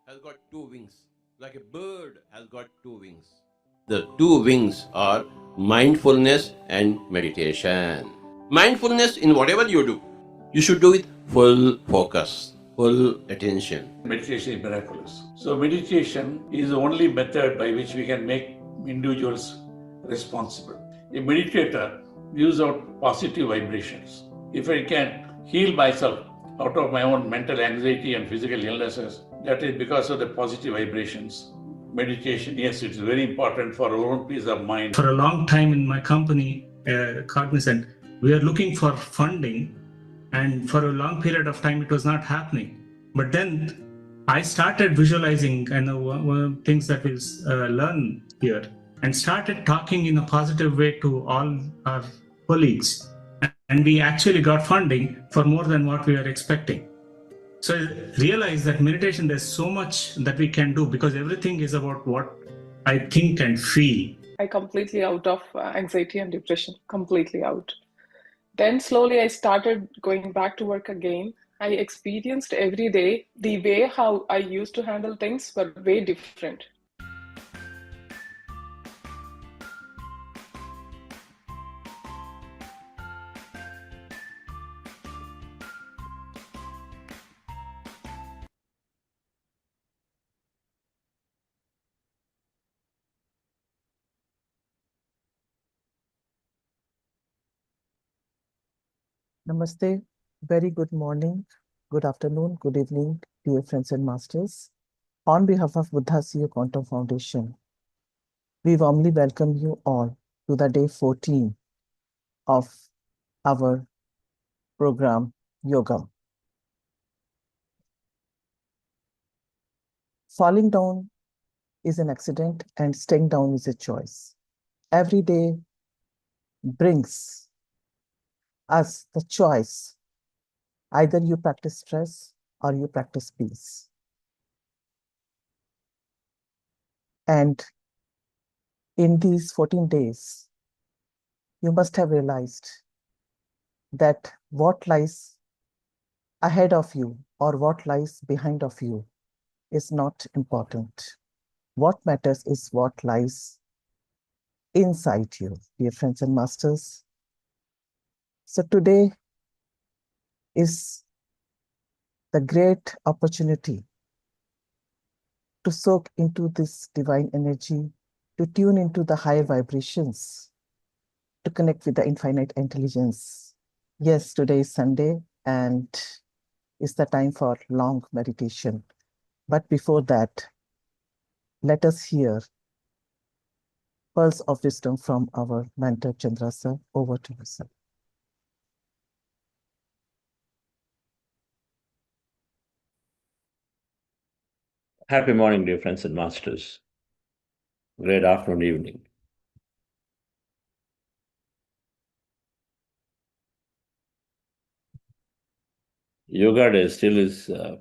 has got two wings, like a bird has got two wings. The two wings are mindfulness and meditation. Mindfulness in whatever you do, you should do with full focus, full attention. Meditation is miraculous. So meditation is the only method by which we can make individuals responsible. A meditator gives out positive vibrations. If I can heal myself out of my own mental anxiety and physical illnesses, that is because of the positive vibrations. Meditation, yes, it's very important for our own peace of mind. For a long time in my company, Cognizant, we are looking for funding, and for a long period of time it was not happening. But then I started visualizing, and one of the things that we learn here, and started talking in a positive way to all our colleagues. And we actually got funding for more than what we were expecting. So I realized that meditation, there's so much that we can do, because everything is about what I think and feel. I completely out of anxiety and depression, completely out. Then slowly I started going back to work again. I experienced every day the way how I used to handle things were way different. Namaste. Very good morning, good afternoon, good evening, dear friends and masters. On behalf of Buddha CEO Quantum Foundation, we warmly welcome you all to the day 14 of our program, Yogam. Falling down is an accident and staying down is a choice. Every day brings us the choice. Either you practice stress or you practice peace. And in these 14 days, you must have realized that what lies ahead of you or what lies behind of you is not important. What matters is what lies inside you, dear friends and masters. So today is the great opportunity to soak into this divine energy, to tune into the higher vibrations, to connect with the infinite intelligence. Yes, today is Sunday and it's the time for long meditation. But before that, let us hear pearls of wisdom from our mentor, Chandra sir. Over to you, sir. Happy morning, dear friends and masters. Great afternoon, evening. Yoga Day still is the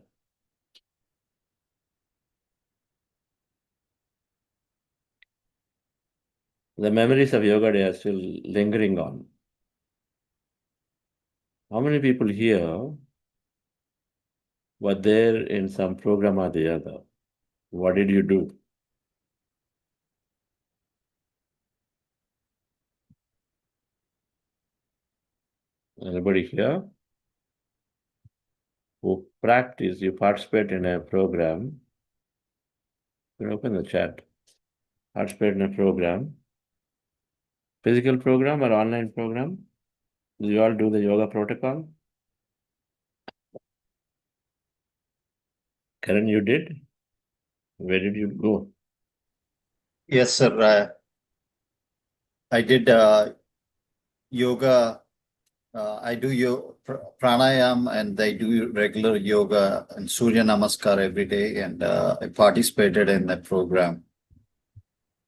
memories of Yoga Day are still lingering on. How many people here were there in some program or the other? What did you do? Anybody here who practice, you participate in a program? You can open the chat. Participate in a program, physical program or online program? Do you all do the yoga protocol? Karan, you did? Where did you go? Yes, sir. I did yoga. I do pranayam, and I do regular yoga and Surya Namaskar every day. And I participated in that program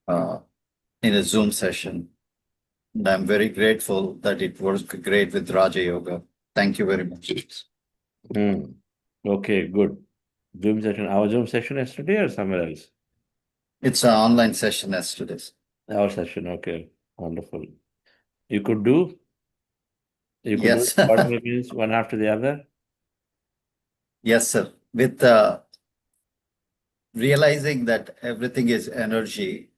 in a Zoom session. And I'm very grateful that it worked great with Raja Yoga. Thank you very much. Okay, good. Zoom session. Our Zoom session yesterday or somewhere else? It's an online session yesterday. Our session. Okay, wonderful. You could do? You could Yes. do 40 minutes, one after the other? Yes, sir. With realizing that everything is energy,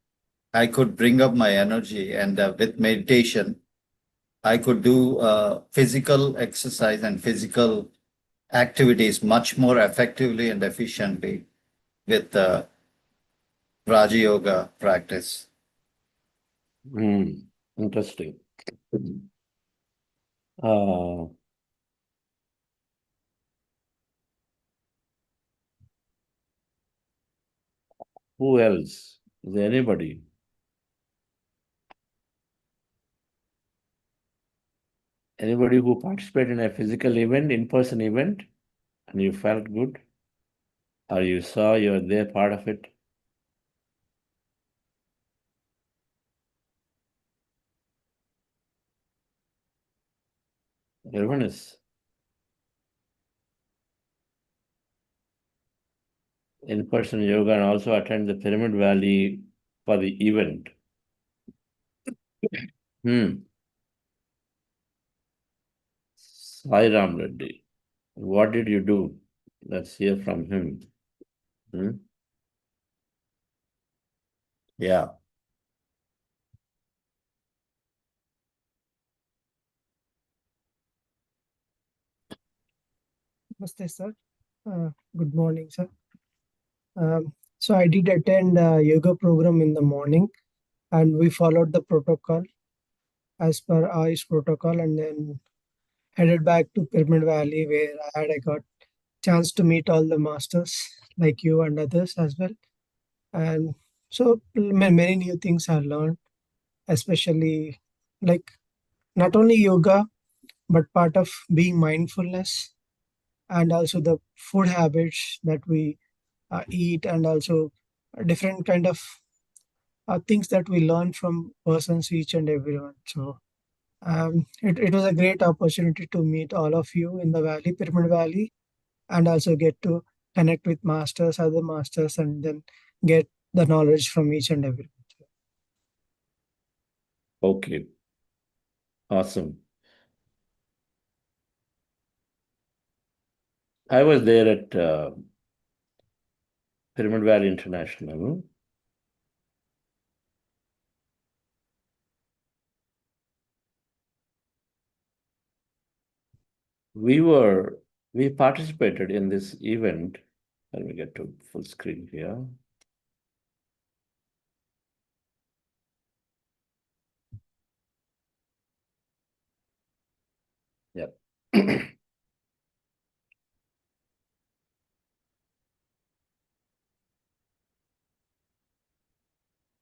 I could bring up my energy, and with meditation, I could do physical exercise and physical activities much more effectively and efficiently with Raja Yoga practice. Interesting. Uh, who else? Is there anybody? Anybody who participated in a physical event, in-person event, and you felt good? Or you saw you're there part of it? Everyone is. In-person yoga and also attend the Pyramid Valley for the event. Sai Ram Reddy. What did you do? Let's hear from him. Yeah. Namaste, sir. Good morning, sir. So I did attend a yoga program in the morning, and we followed the protocol as per AYUSH protocol, and then headed back to Pyramid Valley, where I got chance to meet all the masters like you and others as well. And so many new things I learned, especially like not only yoga, but part of being mindfulness, and also the food habits that we eat, and also different kind of things that we learn from persons, each and everyone. So it was a great opportunity to meet all of you in the valley, Pyramid Valley, and also get to connect with masters, other masters, and then get the knowledge from each and everyone. Okay. Awesome. I was there at Pyramid Valley International. We participated in this event. Let me get to full screen here. Yep.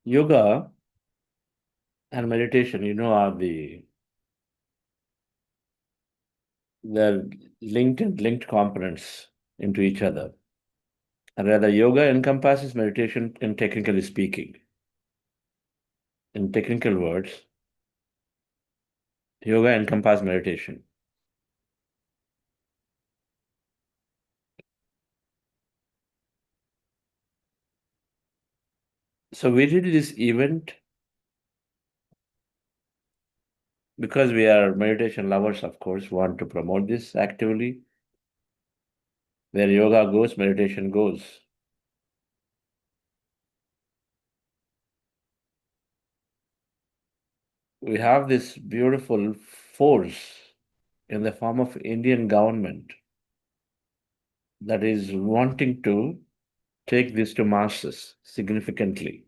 Yoga and meditation, are they're linked components into each other. And rather, yoga encompasses meditation in technically speaking. In technical words, yoga encompasses meditation. So we did this event because we are meditation lovers, of course, want to promote this actively. Where yoga goes, meditation goes. We have this beautiful force in the form of Indian government that is wanting to take this to masses significantly.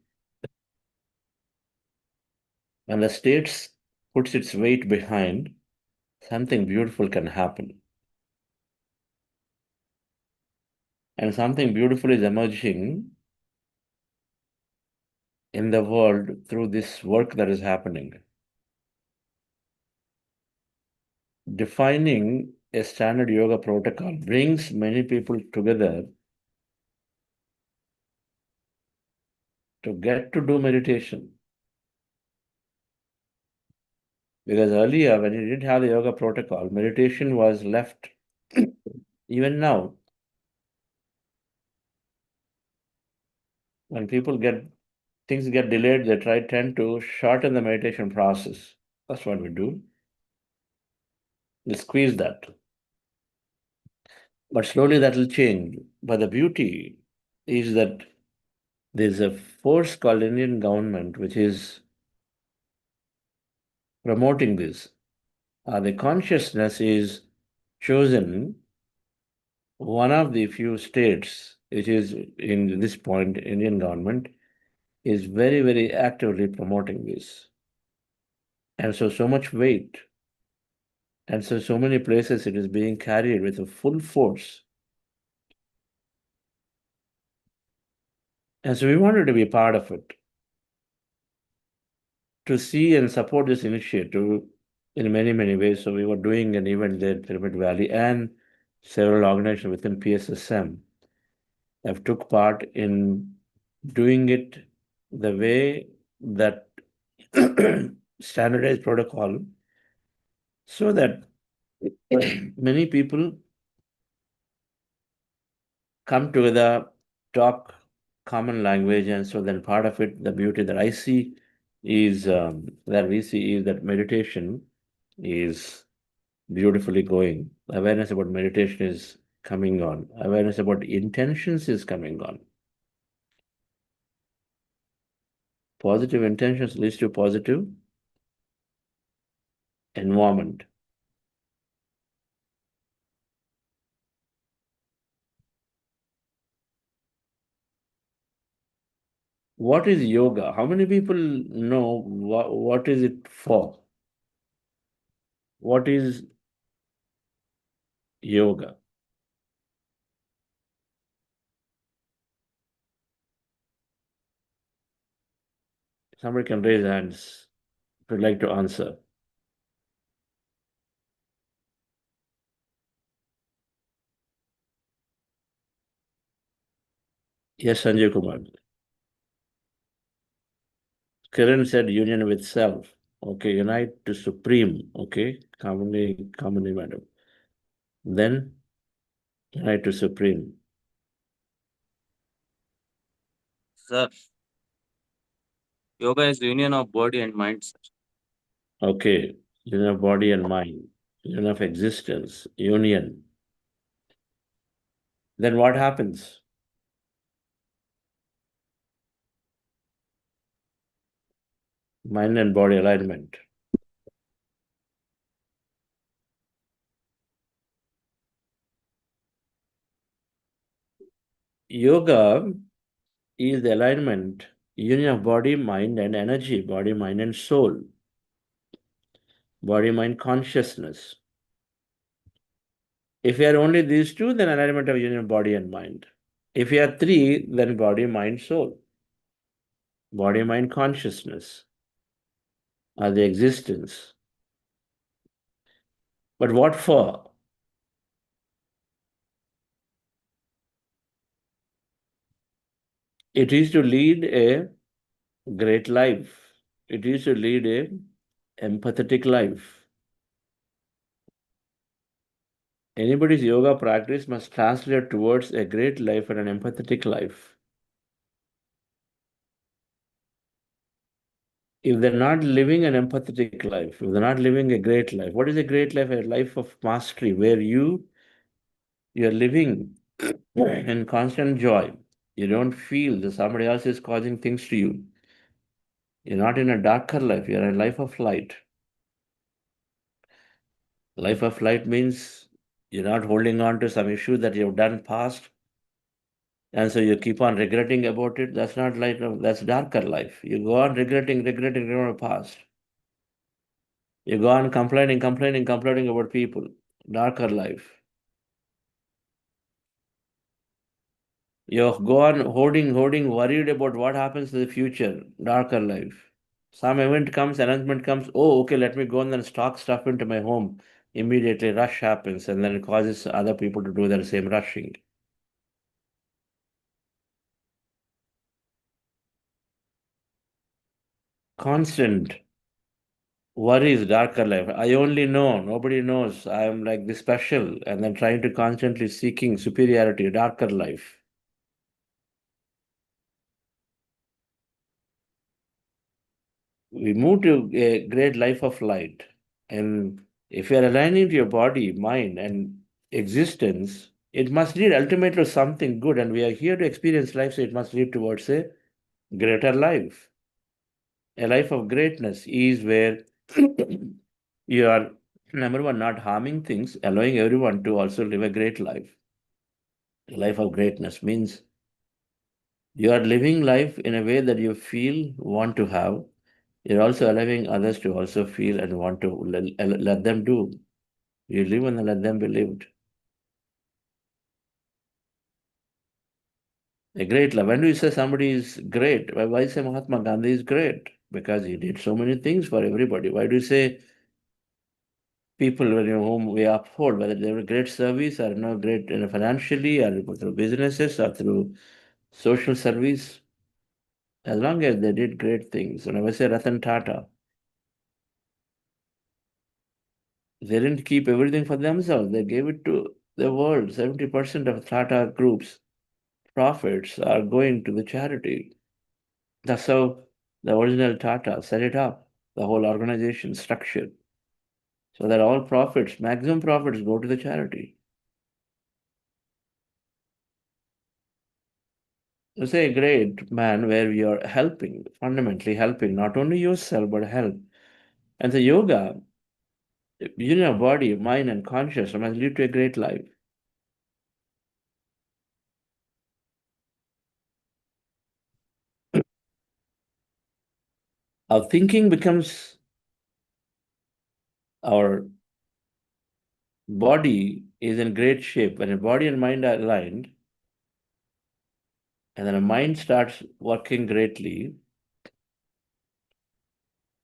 When the states puts its weight behind, something beautiful can happen. And something beautiful is emerging in the world through this work that is happening. Defining a standard yoga protocol brings many people together to get to do meditation. Because earlier, when you didn't have the yoga protocol, meditation was left. Even now, when things get delayed, they tend to shorten the meditation process. That's what we do. We squeeze that. But slowly that will change. But the beauty is that There's a force called Indian government which is promoting this. The consciousness is chosen one of the few states which is in this point, Indian government is very, very actively promoting this. And so much weight. And so many places it is being carried with a full force. And so we wanted to be part of it, to see and support this initiative in many, many ways. So we were doing an event there in Pyramid Valley, and several organizations within PSSM have took part in doing it the way that standardized protocol, so that many people come together, talk common language, and so then part of it, the beauty that I see is that we see is that meditation is beautifully going. Awareness about meditation is coming on. Awareness about intentions is coming on. Positive intentions leads to positive environment. What is yoga? How many people know what is it for? What is yoga? Somebody can raise hands if you'd like to answer. Yes, Sanjay Kumar. Kiran said union with self. Okay, unite to supreme. Okay, commonly, madam. Then unite to supreme. Sir, yoga is union of body and mind, sir. Okay, union of body and mind, union of existence, union. Then what happens? Mind and body alignment. Yoga is the alignment, union of body, mind, and energy, body, mind, and soul, body, mind, consciousness. If you are only these two, then alignment of union of body and mind. If you are three, then body, mind, soul, body, mind, consciousness are the existence. But what for? It is to lead a great life. It is to lead a empathetic life. Anybody's yoga practice must translate towards a great life and an empathetic life. If they're not living an empathetic life, if they're not living a great life, what is a great life? A life of mastery where you're living in constant joy. You don't feel that somebody else is causing things to you. You're not in a darker life, you're in a life of light. Life of light means you're not holding on to some issue that you've done past, and so you keep on regretting about it. That's not light, that's darker life. You go on regretting your past. You go on complaining about people. Darker life. You go on hoarding, worried about what happens in the future. Darker life. Some event comes, announcement comes, oh, okay, let me go and then stock stuff into my home. Immediately rush happens, and then it causes other people to do the same rushing. Constant worries, darker life. I only know, nobody knows. I am like this special, and then trying to constantly seeking superiority, darker life. We move to a great life of light. And if you are aligning to your body, mind, and existence, it must lead ultimately to something good. And we are here to experience life, so it must lead towards a greater life. A life of greatness is where you are, number one, not harming things, allowing everyone to also live a great life. A life of greatness means you are living life in a way that you feel, want to have. You're also allowing others to also feel and want to let them do. You live and let them be lived. A great life. When do you say somebody is great? Why say Mahatma Gandhi is great? Because he did so many things for everybody. Why do you say people whom we uphold, whether they were great service or great financially or through businesses or through social service? As long as they did great things. And I would say Ratan Tata, they didn't keep everything for themselves. They gave it to the world. 70% of Tata Group's profits are going to the charity. That's how the original Tata set it up, the whole organization structure. So that all profits, maximum profits, go to the charity. You say a great man where you're helping, fundamentally helping, not only yourself, but help. And the yoga, your body, mind, and consciousness must lead to a great life. Our thinking becomes our body is in great shape. When a body and mind are aligned, and then a mind starts working greatly,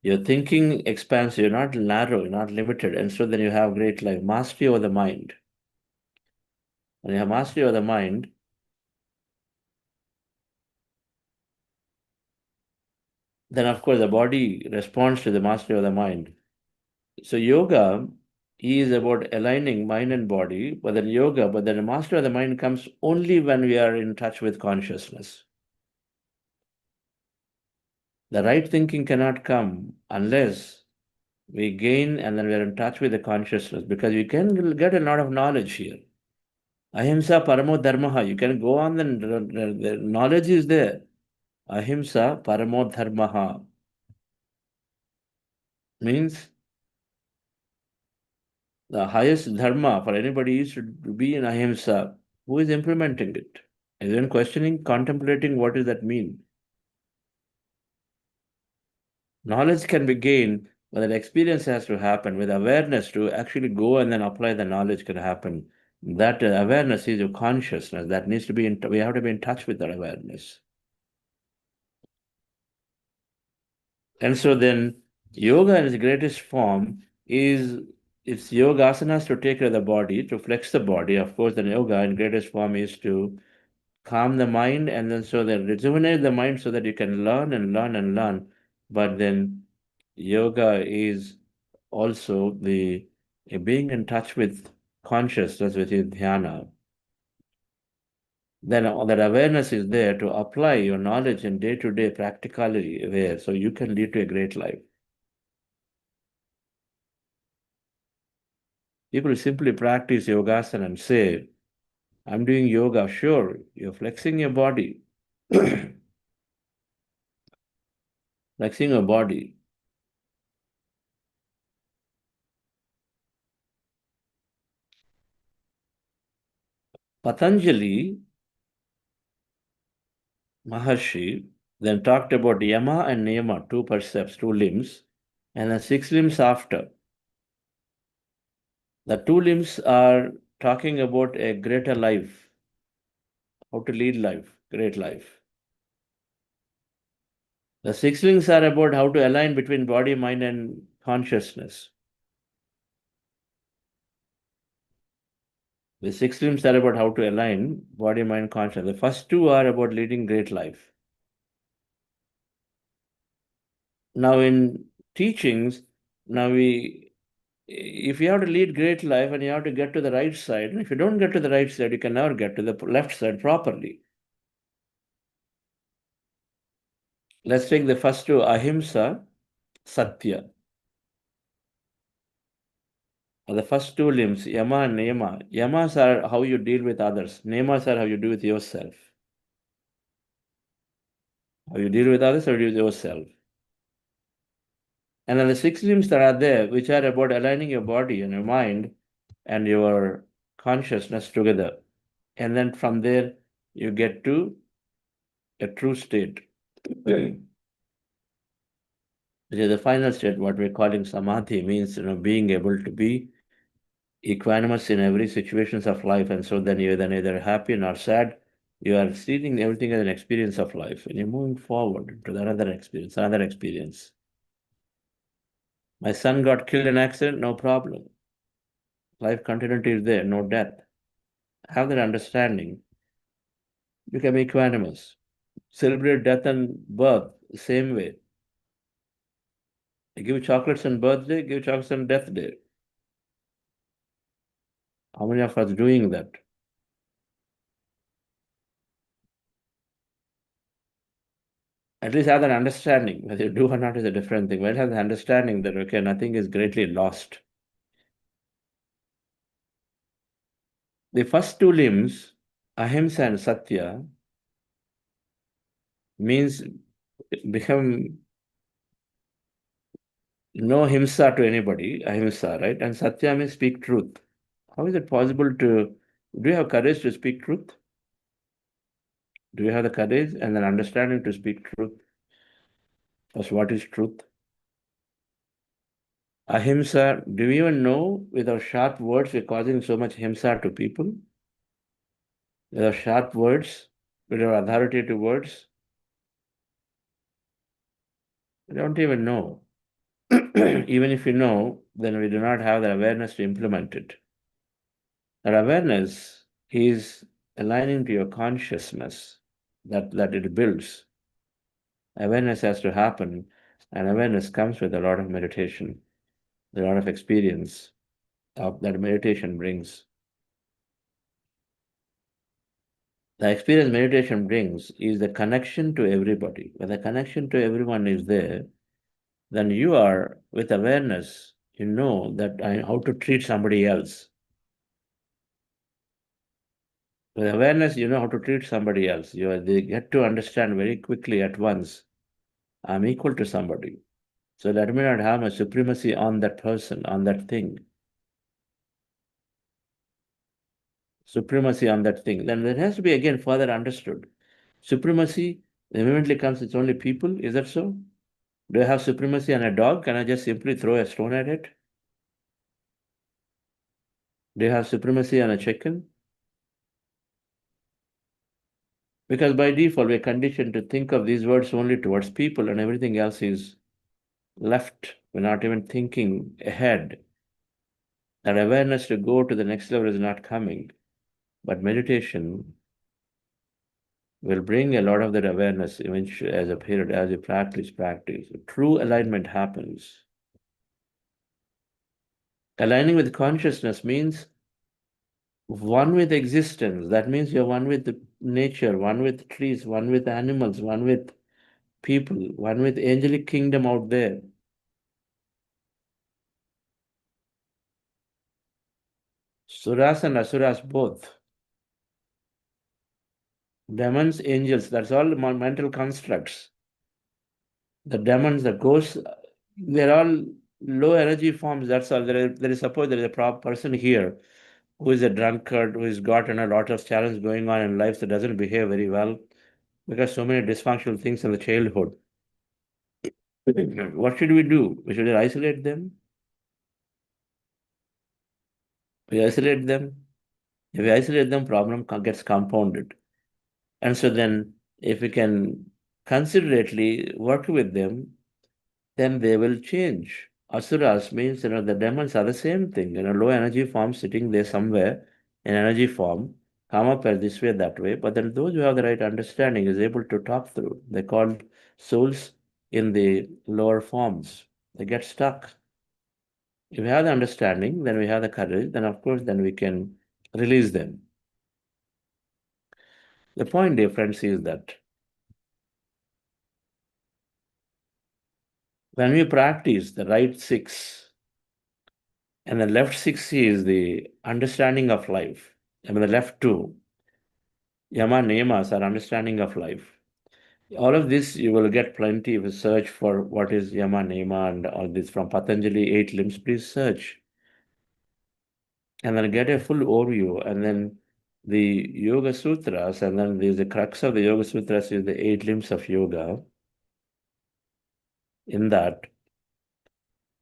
your thinking expands, you're not narrow, you're not limited, and so then you have great life, mastery over the mind. When you have mastery over the mind, then of course the body responds to the mastery of the mind. So yoga is about aligning mind and body, but then the mastery of the mind comes only when we are in touch with consciousness. The right thinking cannot come unless we gain and then we are in touch with the consciousness, because you can get a lot of knowledge here. Ahimsa paramo dharmaha. You can go on, the knowledge is there. Ahimsa paramo dharmaha means the highest dharma for anybody is to be in ahimsa. Who is implementing it? Is anyone questioning, contemplating what does that mean? Knowledge can be gained, but that experience has to happen with awareness to actually go and then apply the knowledge can happen. That awareness is your consciousness. That needs to be we have to be in touch with that awareness. And so then yoga in its greatest form is it's yoga asanas to take care of the body, to flex the body. Of course, the yoga in greatest form is to calm the mind and then so then rejuvenate the mind so that you can learn and learn and learn. But then yoga is also the being in touch with consciousness, which is dhyana. Then all that awareness is there to apply your knowledge in day-to-day practicality there, so you can lead to a great life. People simply practice yogasana and say, I'm doing yoga. Sure, you're flexing your body. Flexing your body. Patanjali Maharshi then talked about yama and niyama, two percepts, two limbs, and the six limbs after. The two limbs are talking about a greater life, how to lead life, great life. The six limbs are about how to align between body, mind, and consciousness. The six limbs are about how to align body, mind, consciousness. The first two are about leading great life. Now, in teachings, if you have to lead great life and you have to get to the right side, and if you don't get to the right side, you can never get to the left side properly. Let's take the first two, ahimsa, satya. The first two limbs, yama and niyama. Yamas are how you deal with others. Niyamas are how you do with yourself. How you deal with others, how you deal with yourself. And then the 6 limbs that are there, which are about aligning your body and your mind and your consciousness together. And then from there, you get to a true state, which is the final state, what we're calling samadhi, means being able to be equanimous in every situations of life. And so then you're then either happy nor sad. You are seeing everything as an experience of life, and you're moving forward to another experience, another experience. My son got killed in an accident, no problem. Life continuity is there, no death. Have that understanding. Become equanimous. Celebrate death and birth the same way. Give chocolates on birthday, give chocolates on death day. How many of us doing that? At least have that understanding. Whether you do or not is a different thing. But have the understanding that, okay, nothing is greatly lost. The first 2 limbs, ahimsa and satya, means become no himsa to anybody, ahimsa, right? And satya means speak truth. How is it possible to, do you have courage to speak truth? Do you have the courage and an understanding to speak truth? First, what is truth? Ahimsa, do you even know with our sharp words we're causing so much himsa to people? With our sharp words, with our authoritative words? We don't even know. Even if you know, then we do not have the awareness to implement it. That awareness is aligning to your consciousness that it builds. Awareness has to happen, and awareness comes with a lot of meditation, a lot of experience that meditation brings. The experience meditation brings is the connection to everybody. When the connection to everyone is there, then you are, with awareness, you know that how to treat somebody else. With awareness, you know how to treat somebody else. They get to understand very quickly at once, I'm equal to somebody. So let me not have a supremacy on that person, on that thing. Supremacy on that thing. Then there has to be again further understood. Supremacy immediately comes, it's only people. Is that so? Do I have supremacy on a dog? Can I just simply throw a stone at it? Do you have supremacy on a chicken? Because by default, we're conditioned to think of these words only towards people, and everything else is left. We're not even thinking ahead. That awareness to go to the next level is not coming. But meditation will bring a lot of that awareness eventually as a period, as you practice. True alignment happens. Aligning with consciousness means one with existence. That means you're one with the nature, one with trees, one with animals, one with people, one with angelic kingdom out there. Suras and asuras both. Demons, angels, that's all mental constructs. The demons, the ghosts, they're all low energy forms. That's all. There is suppose there is a person here who is a drunkard, who has gotten a lot of challenge going on in life that doesn't behave very well because so many dysfunctional things in the childhood. What should we do? We should isolate them. We isolate them. If we isolate them, problem gets compounded. And so then, if we can considerately work with them, then they will change. Asuras means, the demons are the same thing, low energy form sitting there somewhere in energy form, come up as this way, that way. But then those who have the right understanding is able to talk through. They're called souls in the lower forms. They get stuck. If we have the understanding, then we have the courage, then of course, then we can release them. The point, dear friends, is that when we practice the right 6, and the left 6 is the understanding of life, and the left 2, yama niyamas are understanding of life. All of this you will get plenty if you search for what is Yama, Niyama and all this from Patanjali 8 limbs. Please search and then get a full overview. And then the Yoga Sutras, and then there's the crux of the Yoga Sutras is the 8 limbs of yoga. In that,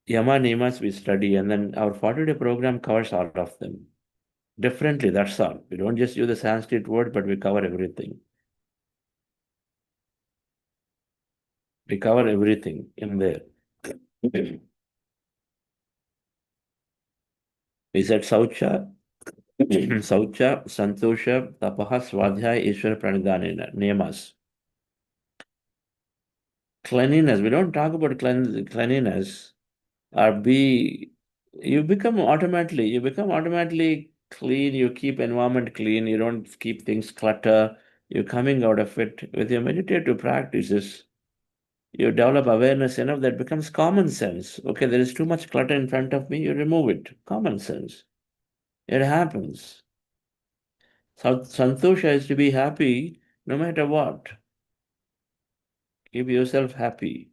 Yama, Niyamas we study, and then our 40-day program covers all of them differently. That's all. We don't just use the Sanskrit word, but we cover everything. We cover everything in there. We said Saucha, Saucha, Santosha, Tapaha, Swadhyaya, Ishvara, Pranidhanena, Niyamas. Cleanliness. We don't talk about cleanliness. You become automatically clean. You keep environment clean. You don't keep things clutter. You're coming out of it with your meditative practices. You develop awareness enough that becomes common sense. Okay, there is too much clutter in front of me. You remove it. Common sense. It happens. Santosha is to be happy no matter what. Keep yourself happy.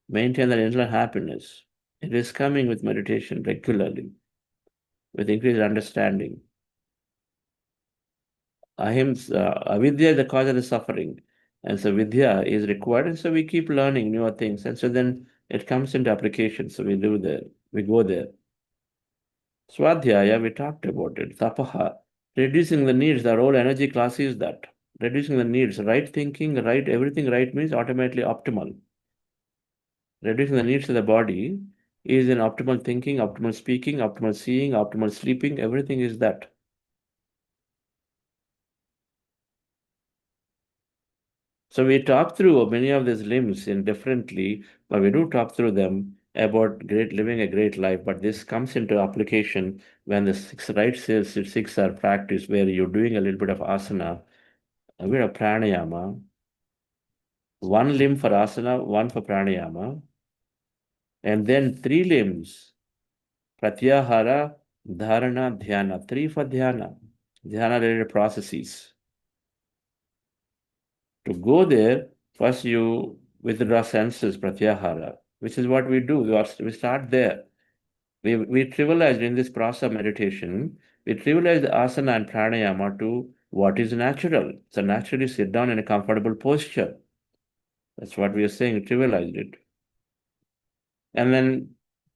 Maintain that inner happiness. It is coming with meditation regularly, with increased understanding. Avidya is the cause of the suffering. And so Vidya is required. And so we keep learning newer things. And so then it comes into application. So we go there. Swadhyaya, we talked about it. Tapaha, reducing the needs. The whole energy class is that. Reducing the needs. Right thinking, right, everything right means automatically optimal. Reducing the needs of the body is in optimal thinking, optimal speaking, optimal seeing, optimal sleeping. Everything is that. So we talk through many of these limbs indifferently, but we do talk through them about living a great life. But this comes into application when the six are practiced, where you're doing a little bit of asana, a bit of pranayama, one limb for asana, one for pranayama, and then 3 limbs, pratyahara, dharana, dhyana, 3 for dhyana related processes. To go there, first you withdraw senses, pratyahara, which is what we do. We start there. We trivialize in this process of meditation, we trivialize the asana and pranayama to what is natural. So naturally sit down in a comfortable posture. That's what we are saying, trivialized it. And then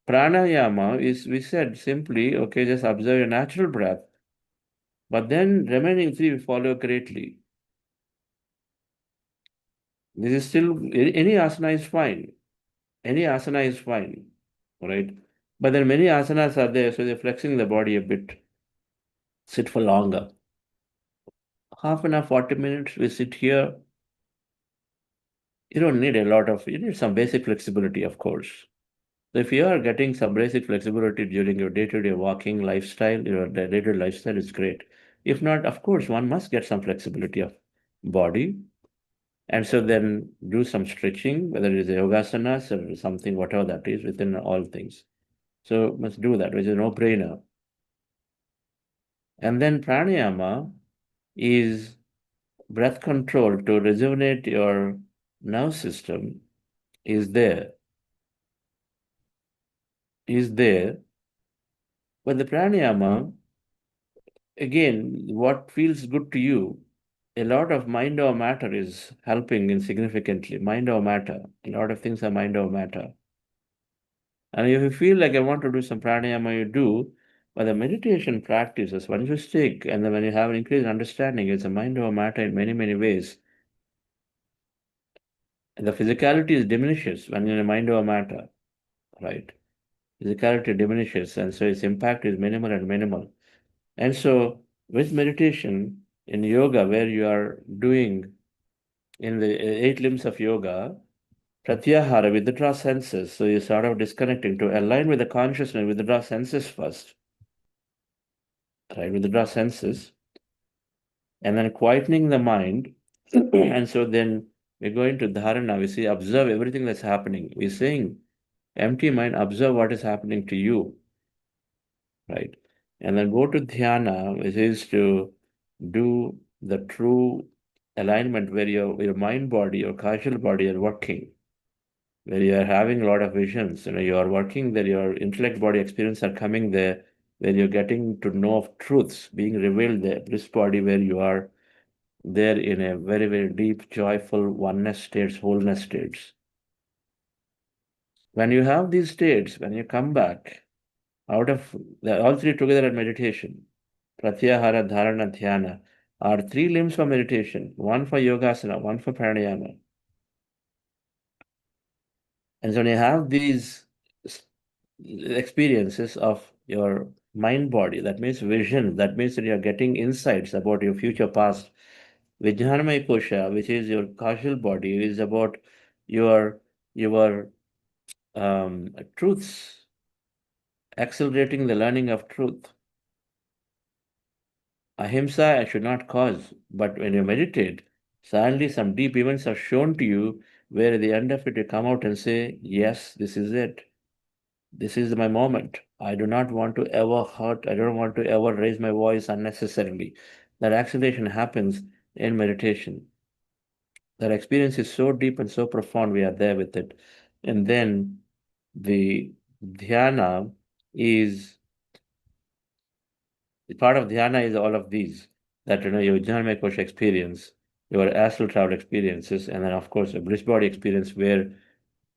pranayama is, we said simply, okay, just observe your natural breath. But then remaining 3 we follow greatly. This is still, any asana is fine. Any asana is fine, right? But then many asanas are there, so they're flexing the body a bit. Sit for longer. Half an hour, 40 minutes, we sit here. You don't need you need some basic flexibility, of course. So if you are getting some basic flexibility during your day-to-day walking lifestyle, your day-to-day lifestyle is great. If not, of course, one must get some flexibility of body. And so then do some stretching, whether it is a yogasanas or something, whatever that is, within all things. So must do that, which is a no-brainer. And then pranayama is breath control to rejuvenate your nerve system is there. But the pranayama, again, what feels good to you, a lot of mind over matter is helping insignificantly. Mind over matter. A lot of things are mind over matter. And if you feel like I want to do some pranayama, you do. But the meditation practices, when you stick and then when you have an increased understanding, it's a mind over matter in many, many ways. The physicality diminishes when you're in a mind over matter, right? Physicality diminishes, and so its impact is minimal and minimal. And so, with meditation in yoga, where you are doing in the 8 limbs of yoga, pratyahara, withdraw senses. So you sort of disconnecting to align with the consciousness, withdraw senses first, right? Withdraw senses, and then quietening the mind. And so then we're going to dharana. We see, observe everything that's happening. We're saying, empty mind, observe what is happening to you, right? And then go to dhyana, which is to do the true alignment where your mind body, your causal body are working, where you are having a lot of visions, you are working there, your intellect body experience are coming there, where you're getting to know of truths being revealed there, bliss body where you are there in a very, very deep, joyful oneness states, wholeness states. When you have these states, when you come back out of all three together at meditation, pratyahara, dharana, dhyana, are three limbs for meditation, one for yogasana, one for pranayama. And so when you have these experiences of your mind body, that means vision, that means that you're getting insights about your future past. Vijnanamaya kosha, which is your causal body, is about your truths, accelerating the learning of truth. Ahimsa I should not cause, but when you meditate, suddenly some deep events are shown to you where at the end of it you come out and say, yes, this is it. This is my moment. I do not want to ever hurt. I don't want to ever raise my voice unnecessarily. That acceleration happens in meditation. That experience is so deep and so profound, we are there with it. And then the dhyana is part of dhyana is all of these that your Jnanamaya Kosha experience, your astral travel experiences, and then of course a bliss body experience where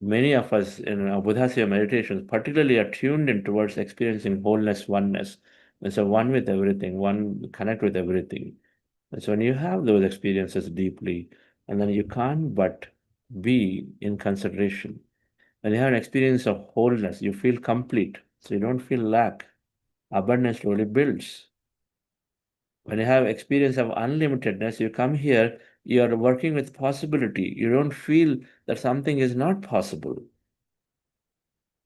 many of us in our Buddhasya meditations particularly are tuned in towards experiencing wholeness, oneness. And so one with everything, one connect with everything. And so when you have those experiences deeply, and then you can't but be in consideration. When you have an experience of wholeness, you feel complete. So you don't feel lack. Abundance slowly builds. When you have experience of unlimitedness, you come here, you are working with possibility. You don't feel that something is not possible.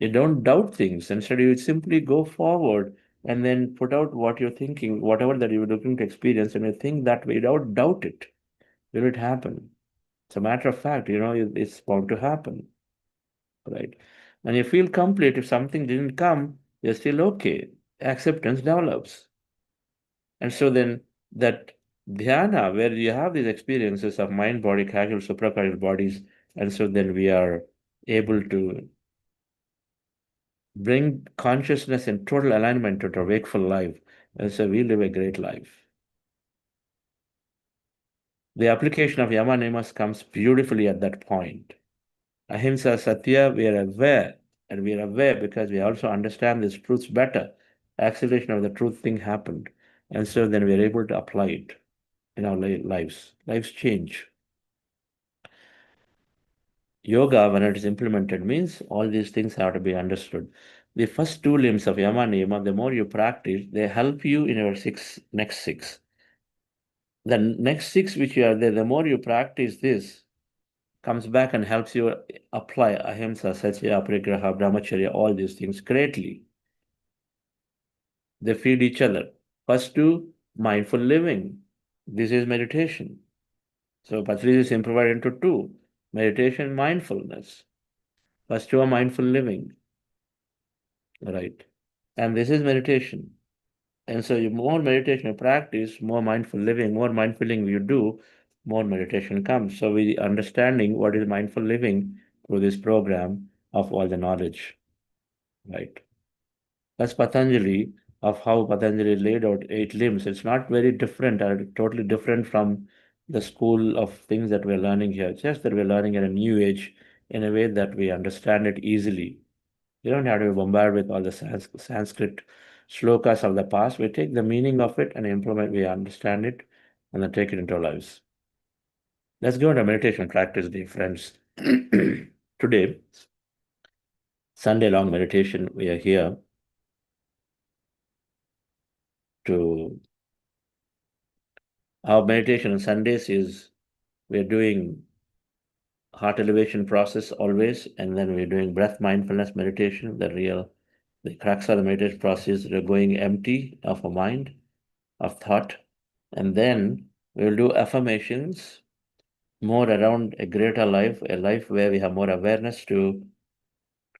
You don't doubt things. Instead, you simply go forward and then put out what you're thinking, whatever that you're looking to experience, and you think that way. You don't doubt it. Will it happen? It's a matter of fact, it's bound to happen. Right? And you feel complete. If something didn't come, you're still okay. Acceptance develops. And so then that dhyana, where you have these experiences of mind, body, causal, supracausal bodies, and so then we are able to bring consciousness in total alignment to our wakeful life. And so we live a great life. The application of yama niyamas comes beautifully at that point. Ahimsa Satya, we are aware, and we are aware because we also understand these truths better. Acceleration of the truth thing happened. And so then we are able to apply it in our lives. Lives change. Yoga, when it is implemented, means all these things have to be understood. The first two limbs of yama niyama, the more you practice, they help you in your next six. The next six which you are there, the more you practice this, comes back and helps you apply ahimsa, satya, aparigraha, brahmacharya, all these things greatly. They feed each other. First two, mindful living. This is meditation. So Patrice is simplified into two, meditation, mindfulness. First two are mindful living. Right. And this is meditation. And so the more meditation you practice, more mindful living, more mindful living you do, more meditation comes. So we understanding what is mindful living through this program of all the knowledge. Right. That's Patanjali, of how Patanjali laid out 8 limbs. It's not very different or totally different from the school of things that we're learning here. It's just that we're learning at a new age in a way that we understand it easily. You don't have to be bombarded with all the Sanskrit shlokas of the past. We take the meaning of it and implement, we understand it, and then take it into our lives. Let's go into meditation practice, dear friends. Today, Sunday long meditation, we are here to. Our meditation on Sundays is we're doing heart elevation process always, and then we're doing breath mindfulness meditation, the crux of the meditation process. We're going empty of a mind, of thought, and then we'll do affirmations more around a greater life, a life where we have more awareness to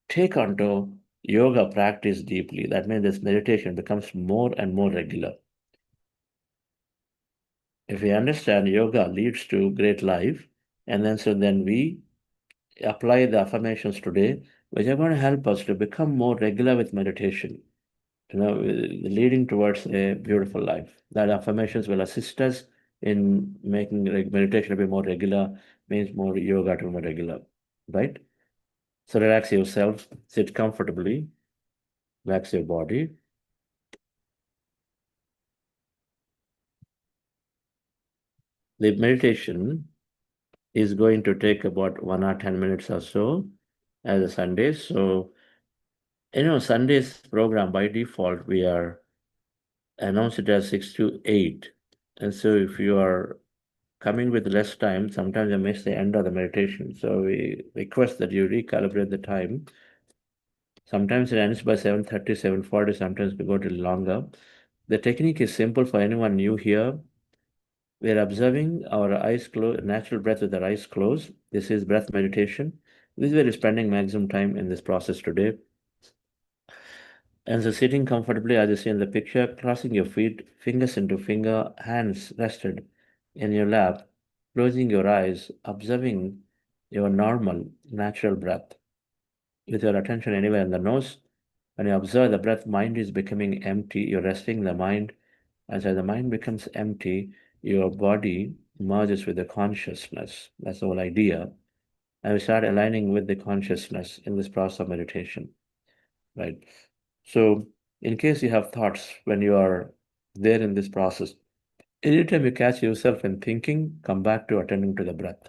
take onto yoga practice deeply. That means this meditation becomes more and more regular. If we understand yoga leads to great life, and then we apply the affirmations today, which are going to help us to become more regular with meditation, leading towards a beautiful life. That affirmations will assist us in making meditation to be more regular, means more yoga to be more regular, right? So relax yourself, sit comfortably, relax your body. The meditation is going to take about 1 or 10 minutes or so as a Sunday. So, Sunday's program by default, we are announced it as 6 to 8. And so if you are coming with less time, sometimes you miss the end of the meditation. So we request that you recalibrate the time. Sometimes it ends by 7:30, 7:40, sometimes we go till longer. The technique is simple for anyone new here. We are observing our eyes closed, natural breath with our eyes closed. This is breath meditation. This is where we're spending maximum time in this process today. And so sitting comfortably, as you see in the picture, crossing your feet, fingers into finger, hands rested in your lap, closing your eyes, observing your normal, natural breath. With your attention anywhere in the nose, when you observe the breath, mind is becoming empty. You're resting the mind. As the mind becomes empty, your body merges with the consciousness. That's the whole idea. And we start aligning with the consciousness in this process of meditation, right? So, in case you have thoughts when you are there in this process, anytime you catch yourself in thinking, come back to attending to the breath.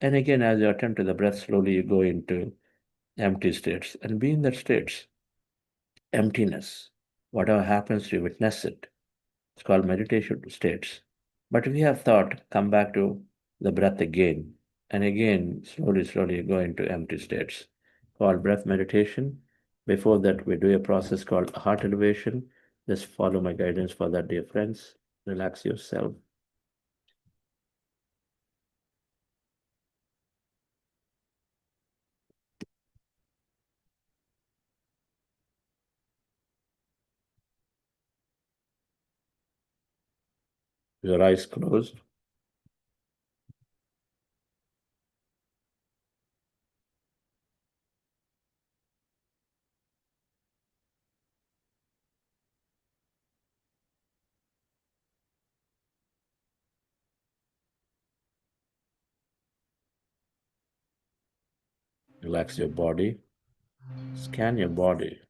And again, as you attend to the breath, slowly you go into empty states and be in that states. Emptiness. Whatever happens, you witness it. It's called meditation states. But if we have thought, come back to the breath again. And again, slowly go into empty states. Called breath meditation. Before that, we do a process called heart elevation. Just follow my guidance for that, dear friends. Relax yourself. Your eyes closed. Relax your body. Scan your body.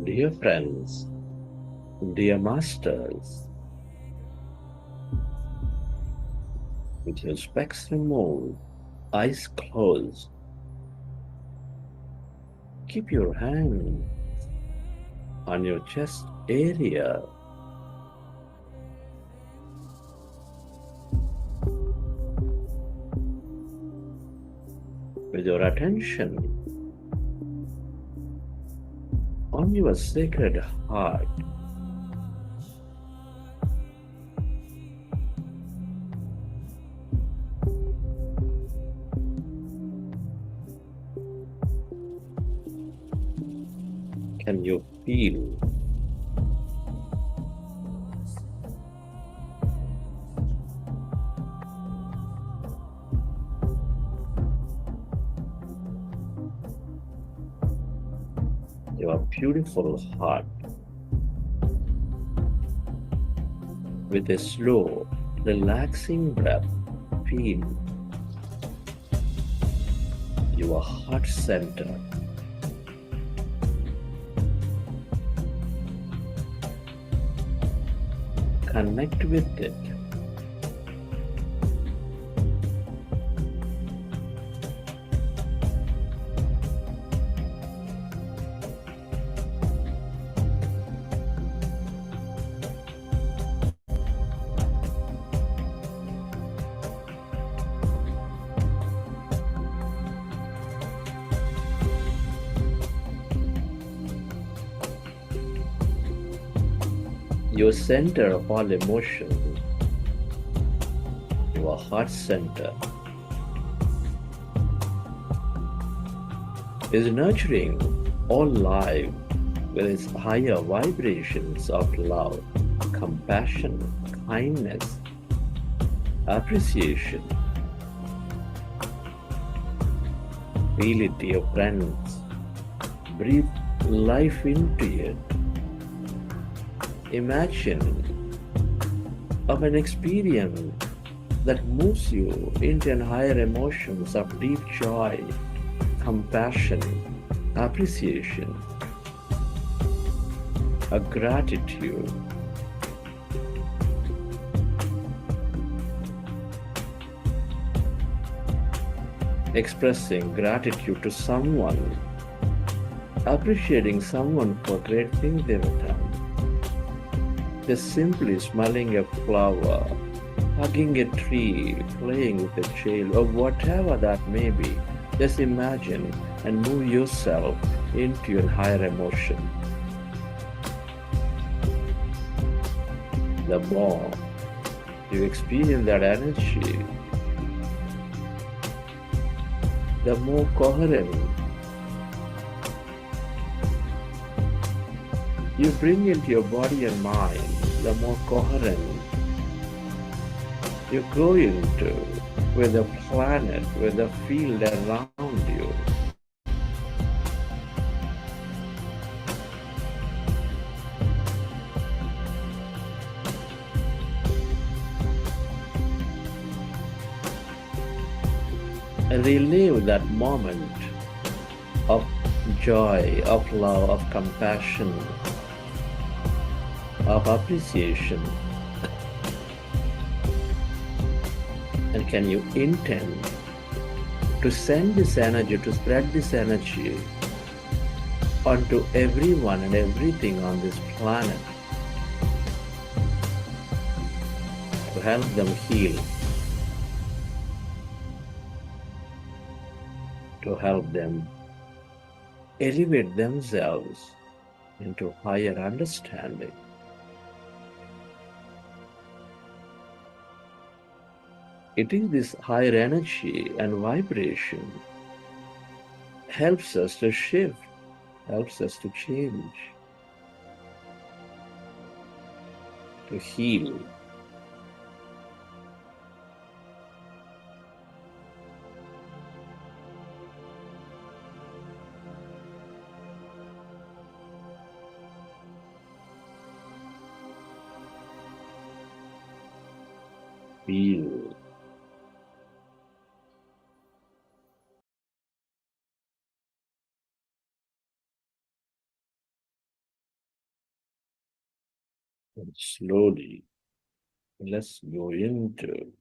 Dear friends, dear masters, with your specs removed, eyes closed, keep your hand on your chest area. With your attention on your sacred heart. Can you feel your beautiful heart with a slow, relaxing breath? Feel your heart center. Connect with it. your center of all emotion, your heart center, is nurturing all life with its higher vibrations of love, compassion, kindness, appreciation. Feel it, dear friends. Breathe life into it. Imagine of an experience that moves you into an higher emotions of deep joy, compassion, appreciation, a gratitude. Expressing gratitude to someone, appreciating someone for great things they've done, just simply smelling a flower, hugging a tree, playing with a child, or whatever that may be. Just imagine and move yourself into your higher emotion. The more you experience that energy, the more coherent you bring into your body and mind, the more coherent you go into with the planet, with the field around you. Relive that moment of joy, of love, of compassion, of appreciation. And can you intend to send this energy, to spread this energy onto everyone and everything on this planet to help them heal, to help them elevate themselves into higher understanding. It is this higher energy and vibration helps us to shift, helps us to change, to heal. Feel. And slowly, let's go into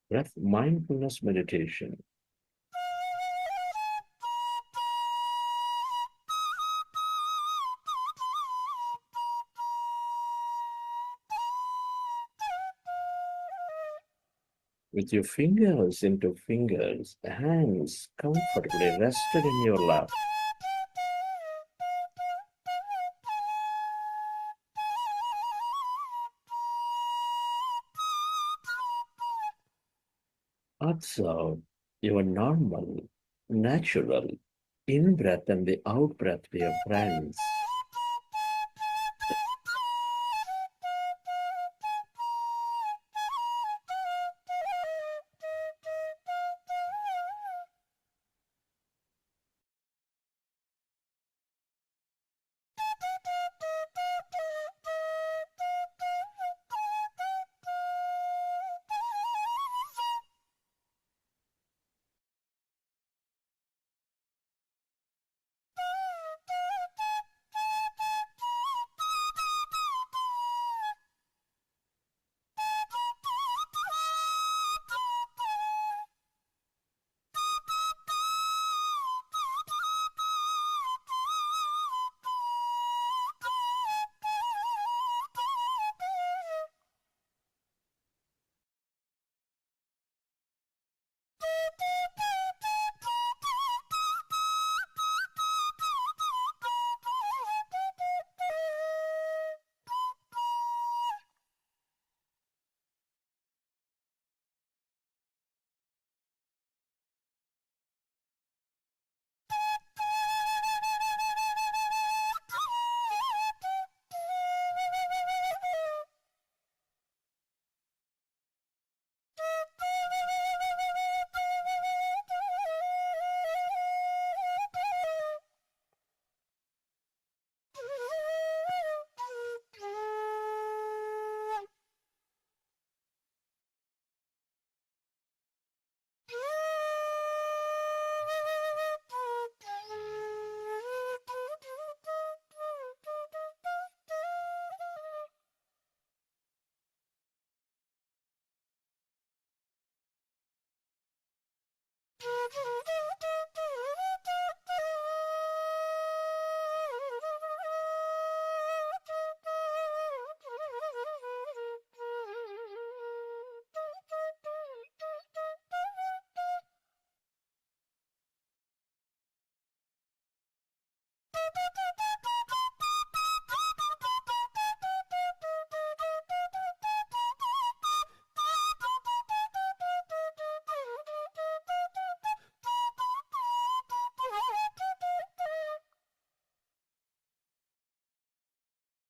breath mindfulness meditation. With your fingers into fingers, hands comfortably rested in your lap. Observe your normal, natural in-breath and the out-breath, dear friends.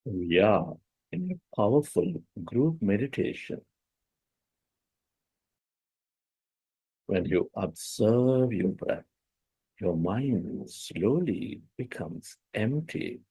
We are in a powerful group meditation. When you observe your breath, your mind slowly becomes empty.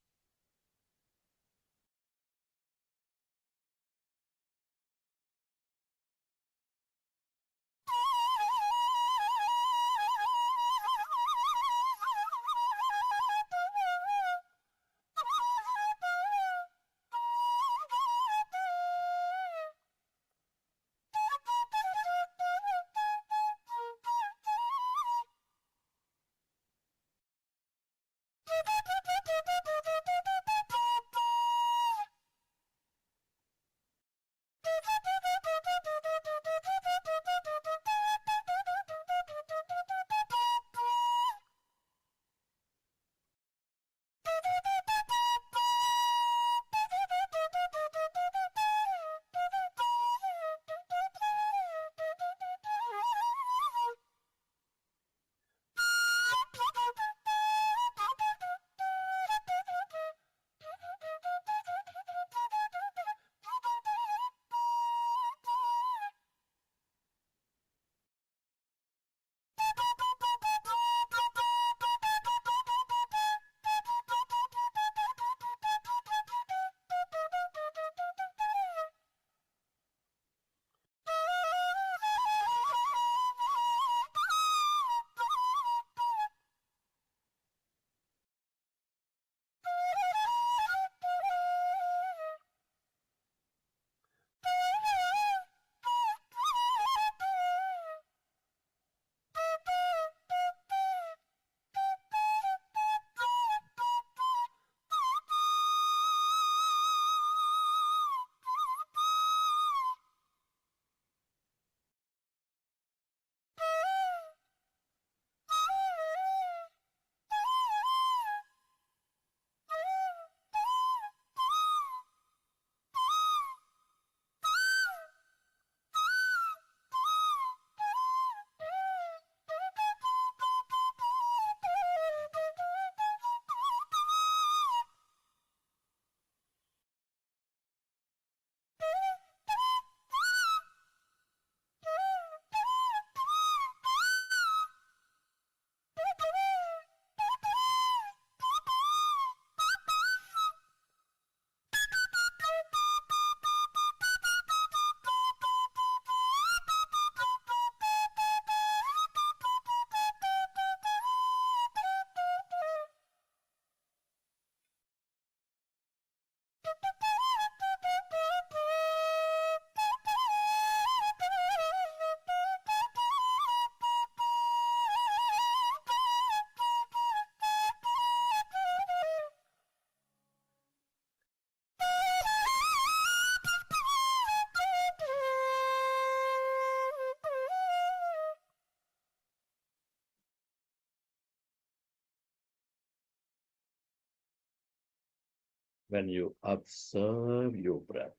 When you observe your breath,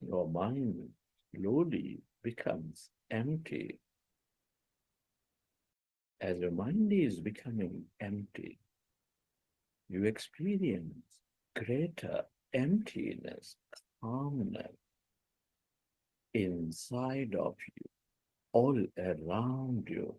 your mind slowly becomes empty. As your mind is becoming empty, you experience greater emptiness, calmness inside of you, all around you.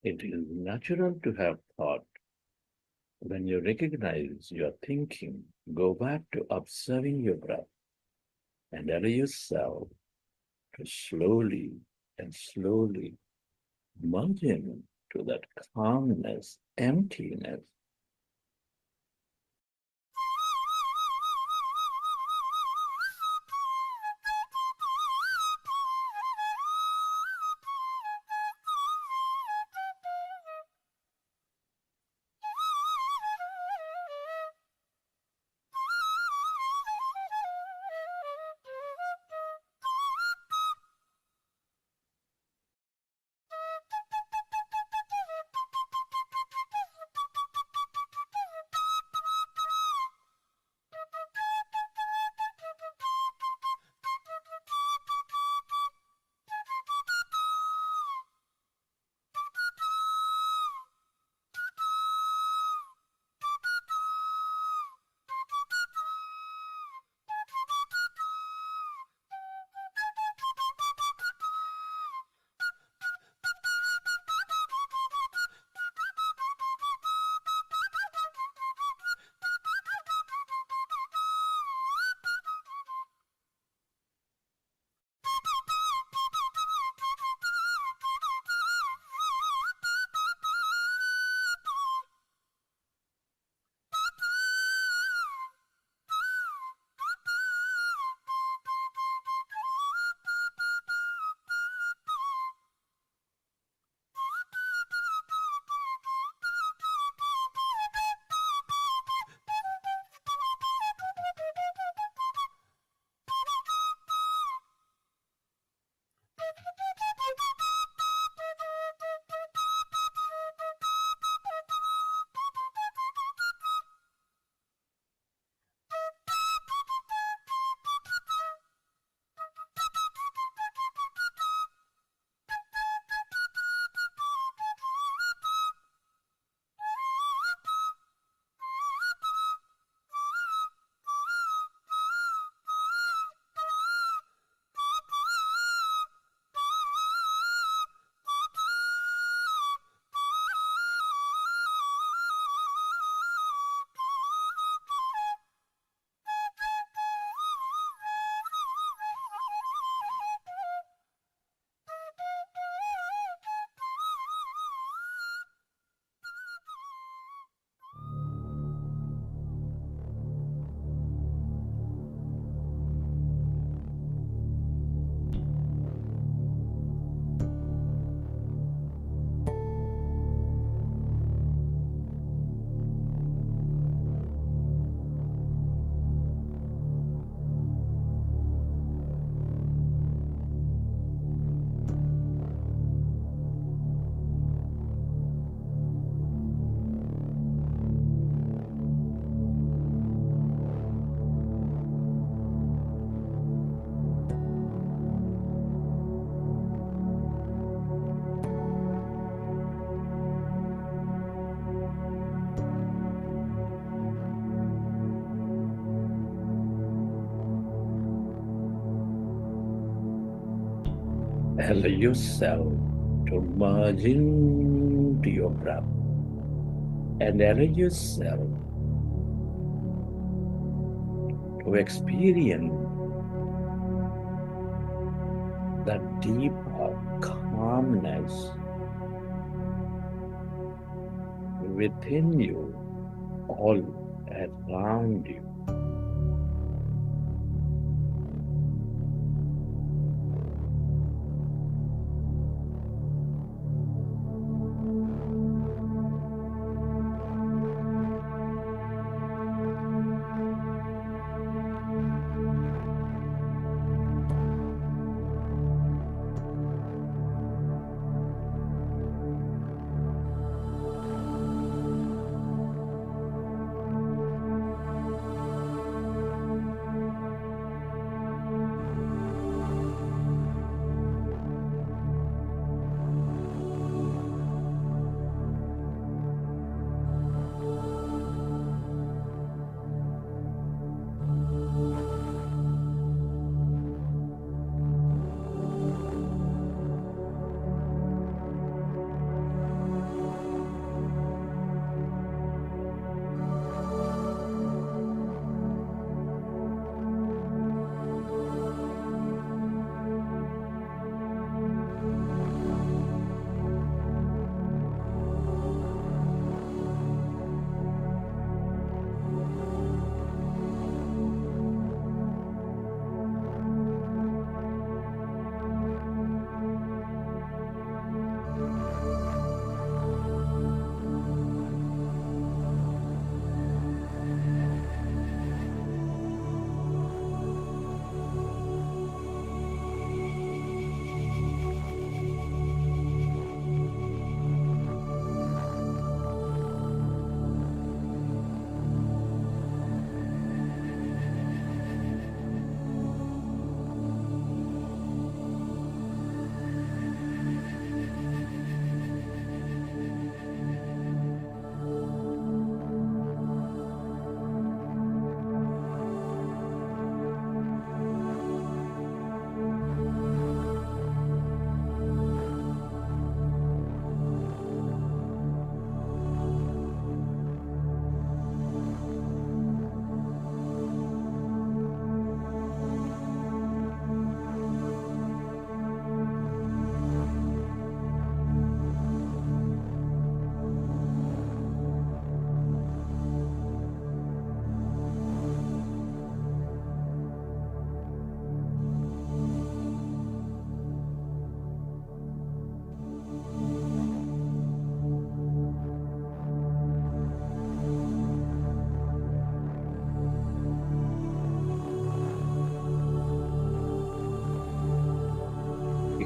It is natural to have thought. When you recognize your thinking, go back to observing your breath and allow yourself to slowly and slowly merge into that calmness, emptiness. Allow yourself to merge into your breath and allow yourself to experience that deeper calmness within you, all around you.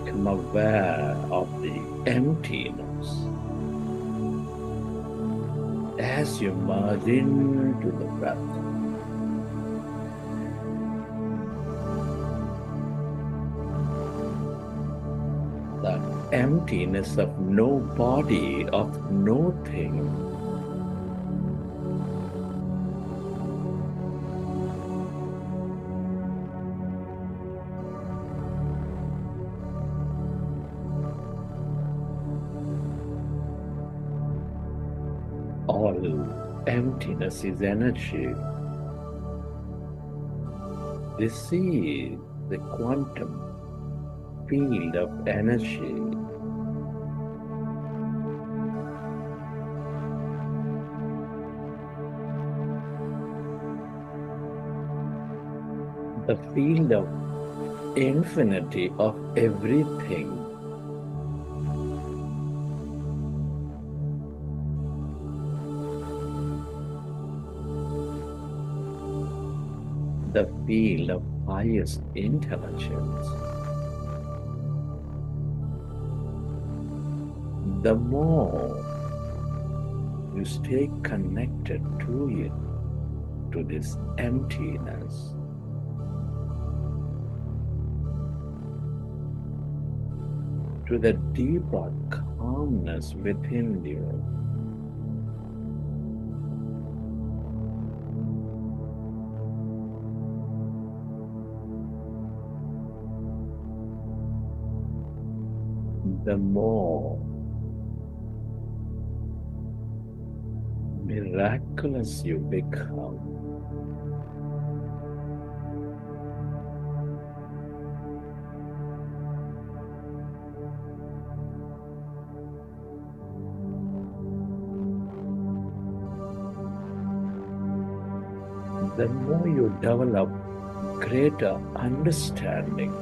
become aware of the emptiness as you merge into the breath. The emptiness of no body, of no thing. All emptiness is energy. This is the quantum field of energy. The field of infinity of everything. The field of highest intelligence. The more you stay connected to it, to this emptiness, to the deeper calmness within you, the more miraculous you become. The more you develop greater understanding.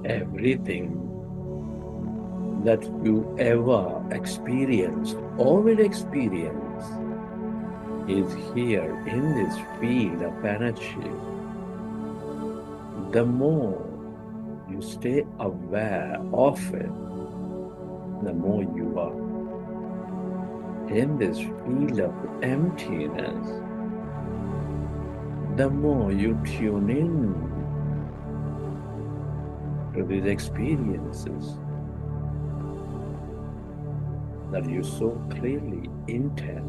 Everything that you ever experienced or will experience is here in this field of energy. The more you stay aware of it, the more you are in this field of emptiness, the more you tune in to these experiences that you so clearly intend.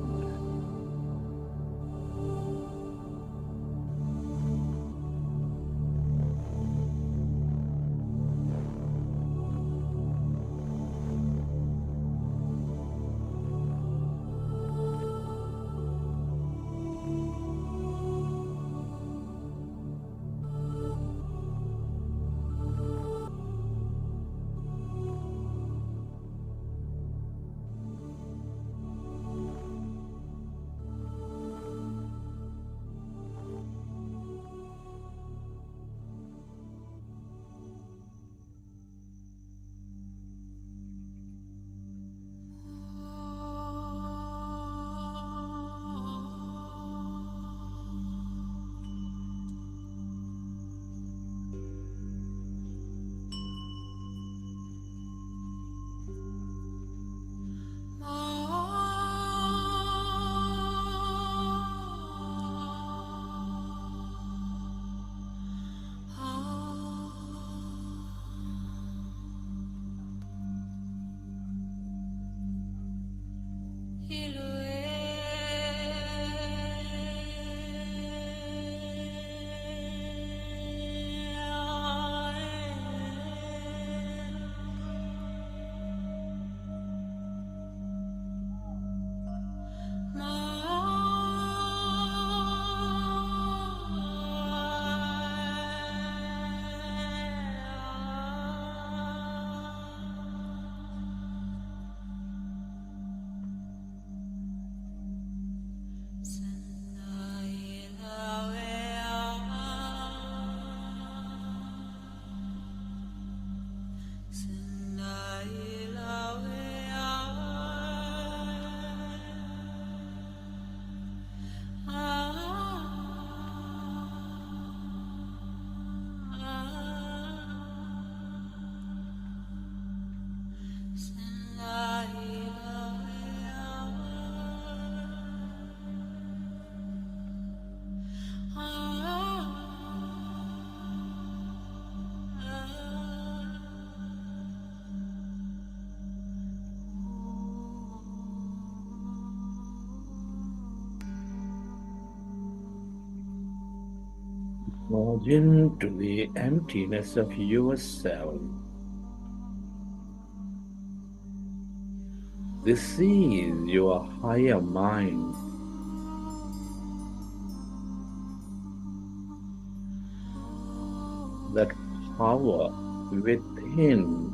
Merge into the emptiness of yourself. This is your higher mind. That power within.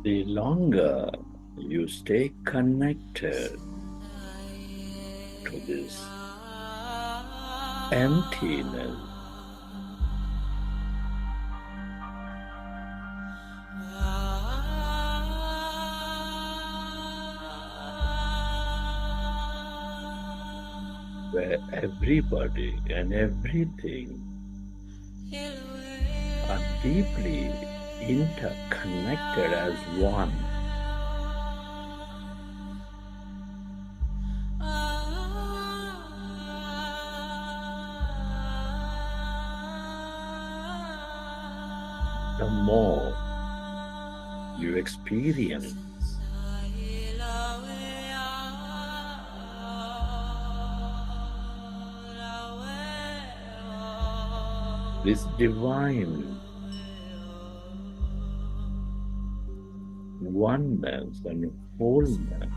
The longer you stay connected to this emptiness, where everybody and everything are deeply interconnected as one. The more you experience this divine oneness and wholeness.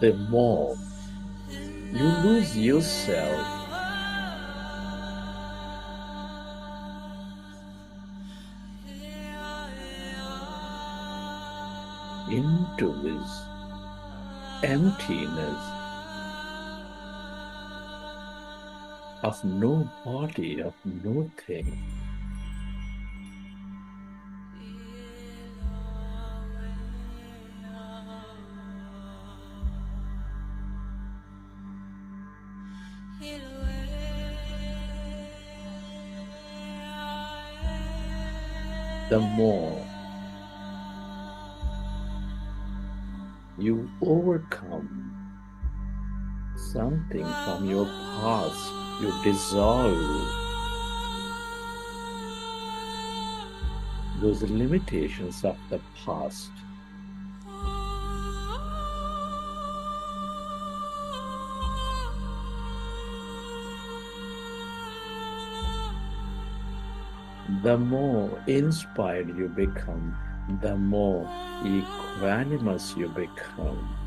The more you lose yourself into this emptiness of no body, of nothing. The more you overcome something from your past, you dissolve those limitations of the past. The more inspired you become, the more equanimous you become.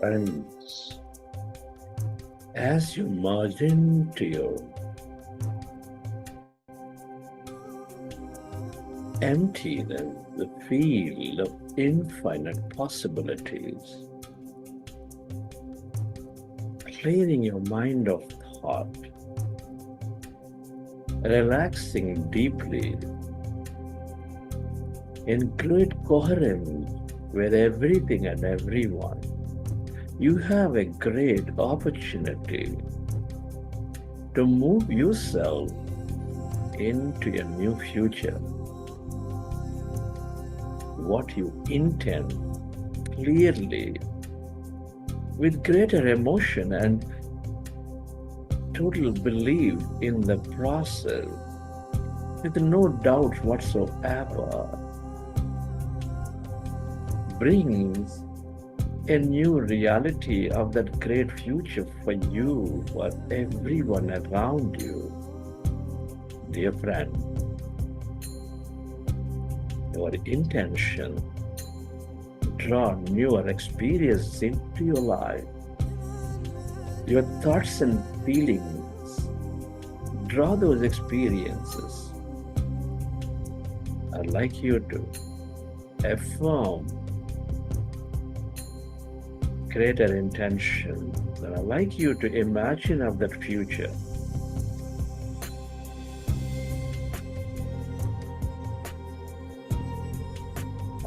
friends, as you merge into your emptiness, the field of infinite possibilities, clearing your mind of thought, relaxing deeply, include coherence with everything and everyone. You have a great opportunity to move yourself into a new future. What you intend clearly, with greater emotion and total belief in the process, with no doubt whatsoever, brings a new reality of that great future for you, for everyone around you. Dear friend, your intention, draw newer experiences into your life. Your thoughts and feelings, draw those experiences. I'd like you to affirm greater intention, and I'd like you to imagine of that future.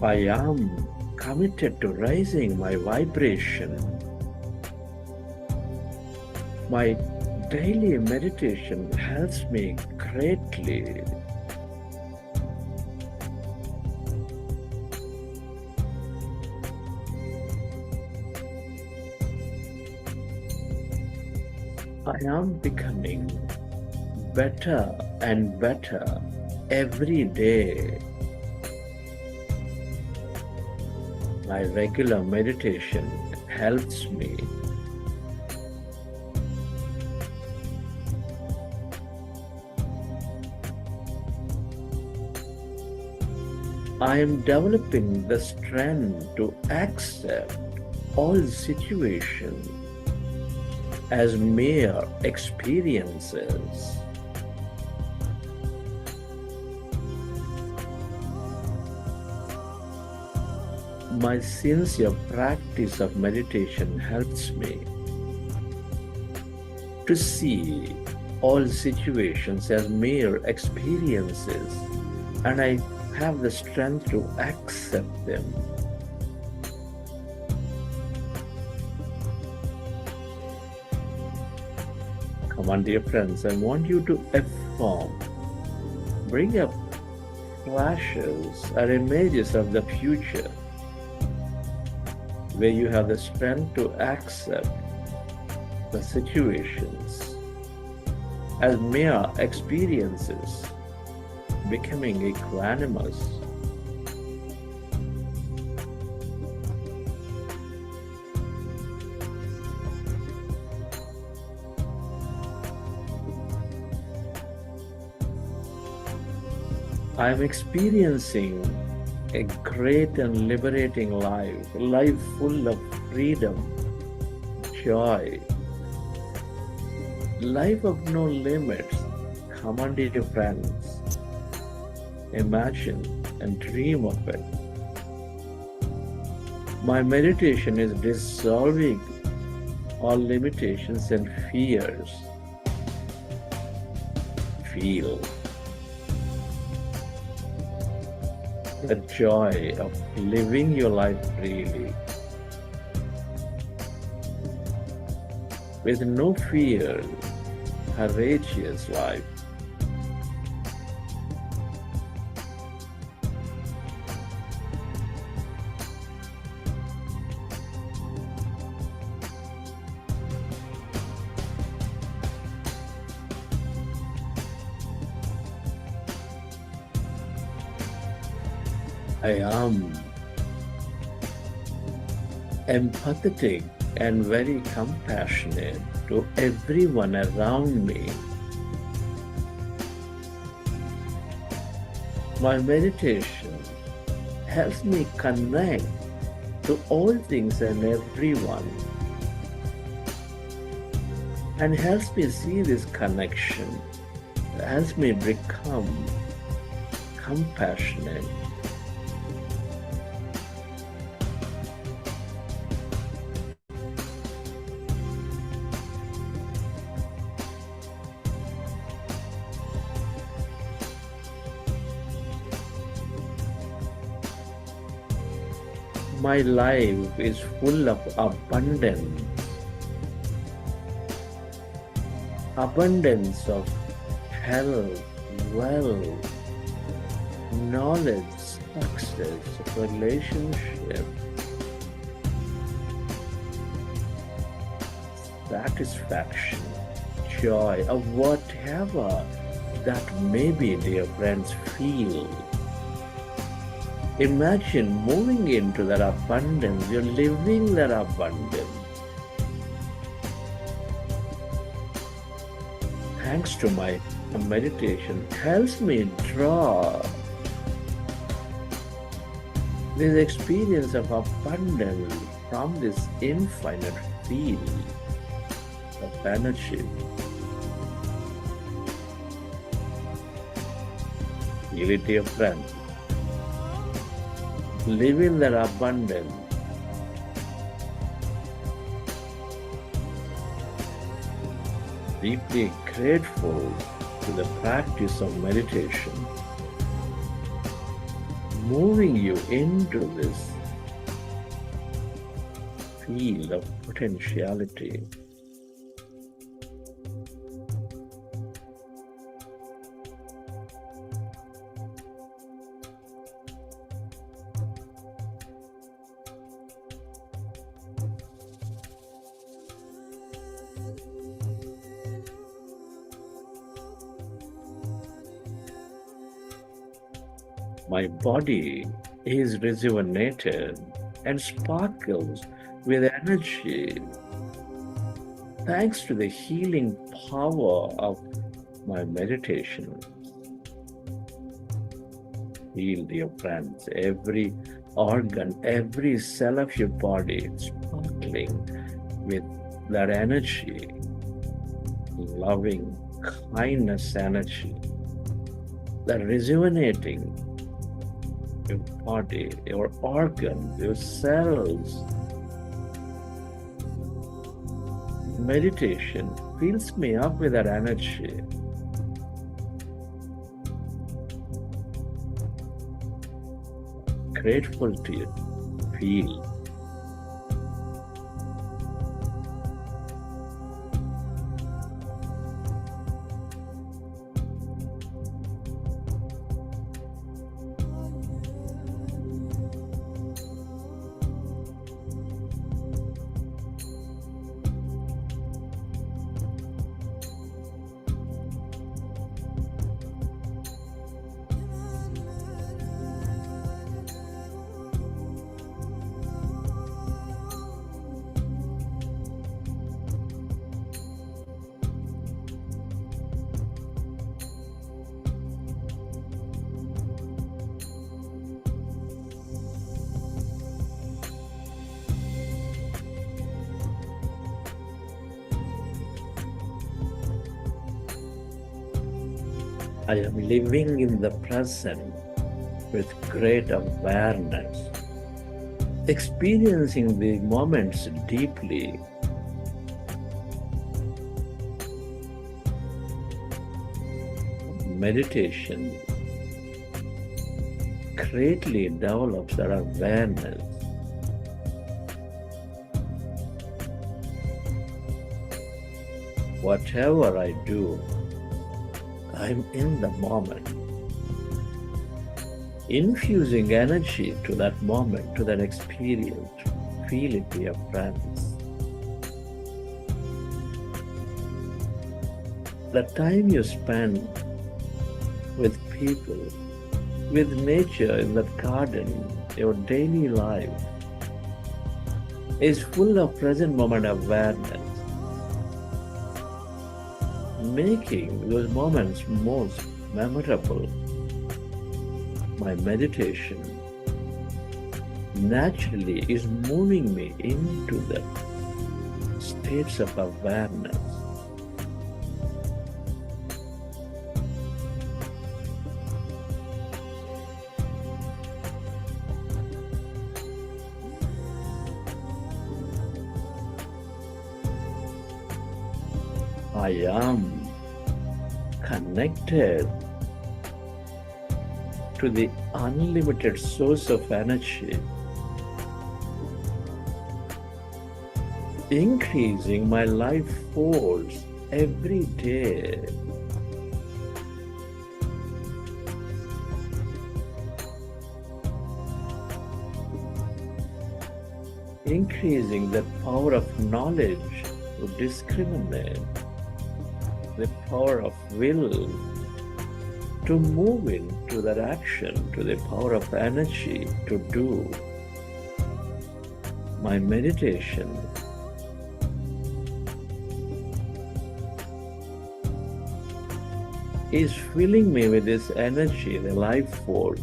I am committed to raising my vibration. My daily meditation helps me greatly. I am becoming better and better every day. My regular meditation helps me. I am developing the strength to accept all situations as mere experiences. My sincere practice of meditation helps me to see all situations as mere experiences, and I have the strength to accept them. Come on, dear friends, I want you to affirm, bring up flashes or images of the future where you have the strength to accept the situations as mere experiences, becoming equanimous. I am experiencing a great and liberating life, a life full of freedom, joy, life of no limits. Come on, dear friends, imagine and dream of it. My meditation is dissolving all limitations and fears. Feel the joy of living your life freely, with no fear, courageous life. I am empathetic and very compassionate to everyone around me. My meditation helps me connect to all things and everyone, and helps me see this connection, helps me become compassionate. My life is full of abundance. Abundance of health, wealth, knowledge, success, relationship, satisfaction, joy, or whatever that maybe, dear friends, feel. Imagine moving into that abundance, you're living that abundance. Thanks to my meditation, helps me draw this experience of abundance from this infinite field of energy. Feel it, dear friend. Live in that abundance. Deeply grateful to the practice of meditation, moving you into this field of potentiality. My body is rejuvenated and sparkles with energy thanks to the healing power of my meditation. Feel, dear friends, every organ, every cell of your body sparkling with that energy, loving kindness energy, that rejuvenating your body, your organs, your cells. Meditation fills me up with that energy. Grateful to you. Feel. I am living in the present with great awareness, experiencing the moments deeply. Meditation greatly develops that awareness. Whatever I do, I'm in the moment, infusing energy to that moment, to that experience. Feel it, dear friends. The time you spend with people, with nature in that garden, your daily life, is full of present moment awareness, making those moments most memorable. My meditation naturally is moving me into the states of awareness. I am connected to the unlimited source of energy, increasing my life force every day. Increasing the power of knowledge to discriminate, the power of will to move into that action, to the power of energy to do. My meditation is filling me with this energy, the life force.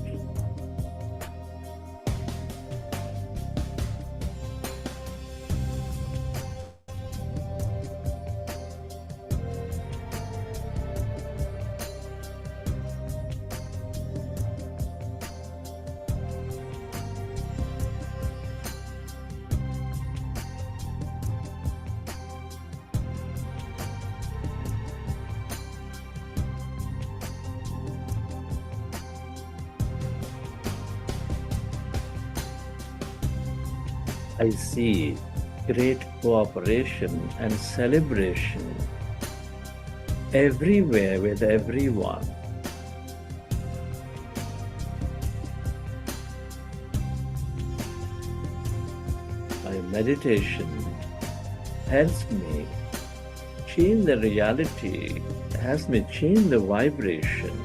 I see great cooperation and celebration everywhere with everyone. My meditation helps me change the reality, helps me change the vibration.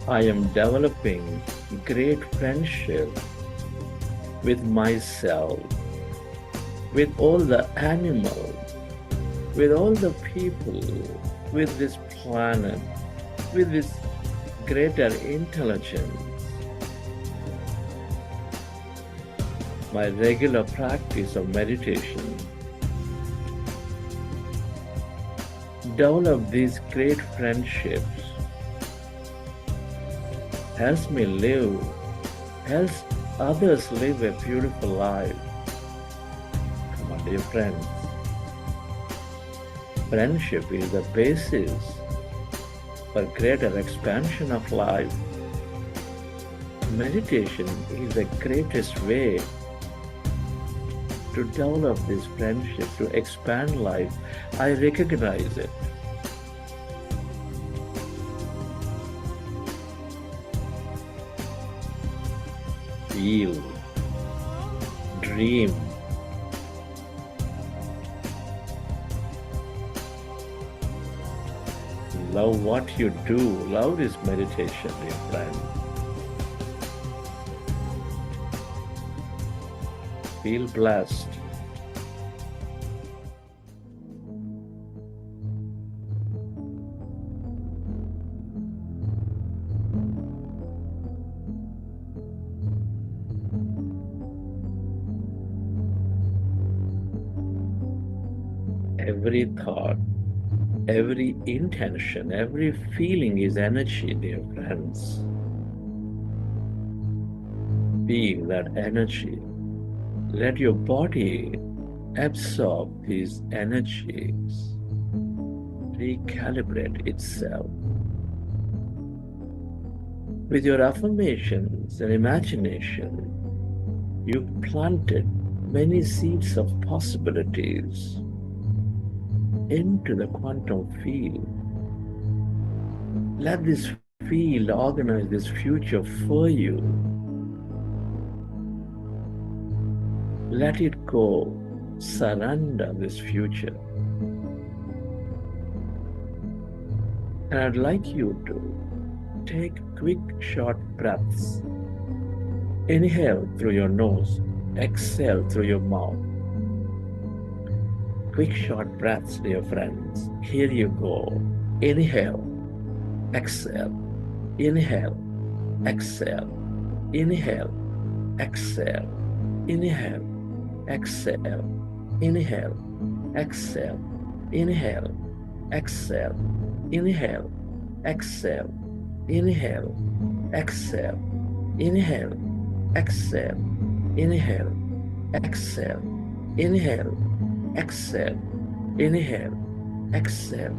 I am developing great friendship with myself, with all the animals, with all the people, with this planet, with this greater intelligence. My regular practice of meditation develop these great friendships, helps me live, helps others live a beautiful life. Come on, dear friends. Friendship is the basis for greater expansion of life. Meditation is the greatest way to develop this friendship, to expand life. I recognize it. Feel, dream, love what you do. Love is meditation, dear friend. Feel blessed. Every thought, every intention, every feeling is energy, dear friends. Feel that energy. Let your body absorb these energies, recalibrate itself. With your affirmations and imagination, you planted many seeds of possibilities into the quantum field. Let this field organize this future for you. Let it go. Surrender this future. And I'd like you to Take quick, short breaths. Inhale through your nose, exhale through your mouth. Quick, short breaths, dear friends. Here you go. Inhale, exhale, inhale, exhale, inhale, exhale, inhale, exhale, inhale, exhale, inhale, exhale, inhale, exhale, inhale, exhale, inhale, exhale, inhale, exhale, inhale, exhale, inhale, exhale,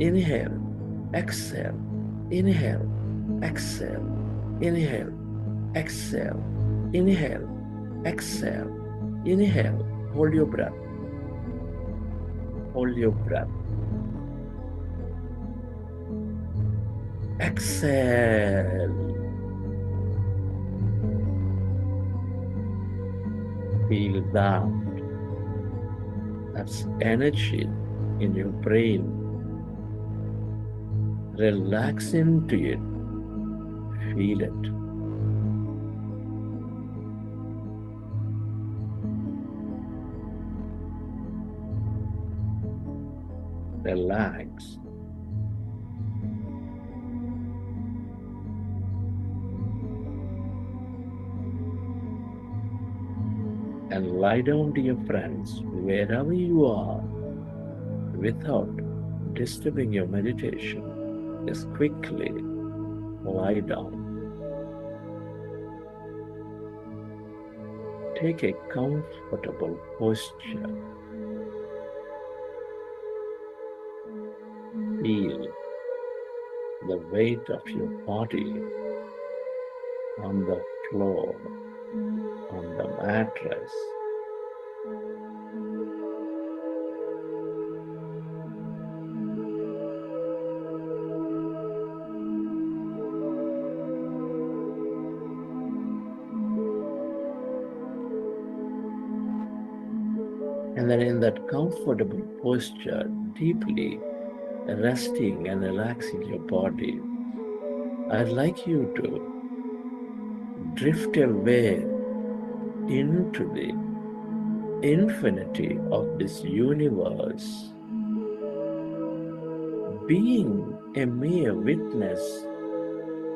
inhale, exhale, inhale, exhale, inhale, exhale, inhale, exhale, inhale. Hold your breath. Hold your breath. Exhale. Feel that. That's energy in your brain. Relax into it. Feel it. Relax. And lie down, dear friends, wherever you are, without disturbing your meditation. Just quickly lie down. Take a comfortable posture. Feel the weight of your body on the floor, on the mattress. And then in that comfortable posture, deeply resting and relaxing your body, I'd like you to drift away into the infinity of this universe, being a mere witness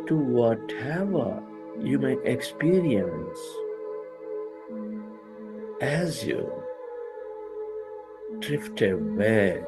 to whatever you may experience as you drift away.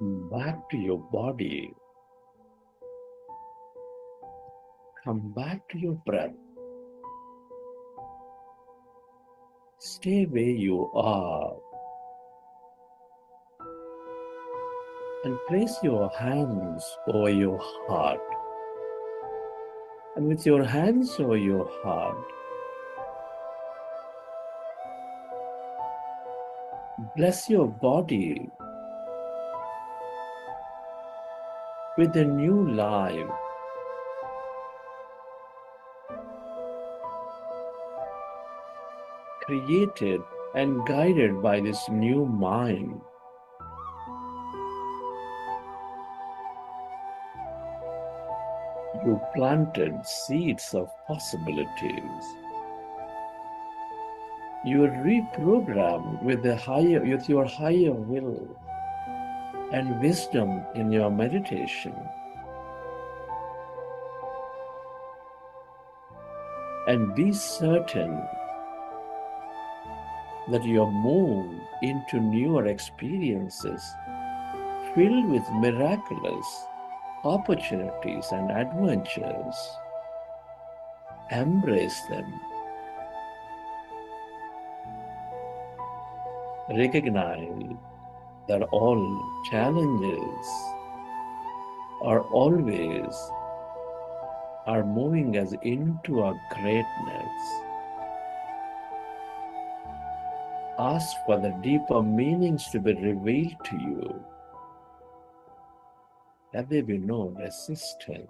Come back to your body. Come back to your breath. Stay where you are and place your hands over your heart. And with your hands over your heart, bless your body with a new life. Created and guided by this new mind. You planted seeds of possibilities. You are reprogrammed with your higher will and wisdom in your meditation. And be certain that you are moved into newer experiences filled with miraculous opportunities and adventures. Embrace them. Recognize that all challenges are moving us into our greatness. Ask for the deeper meanings to be revealed to you. Let there be no resistance.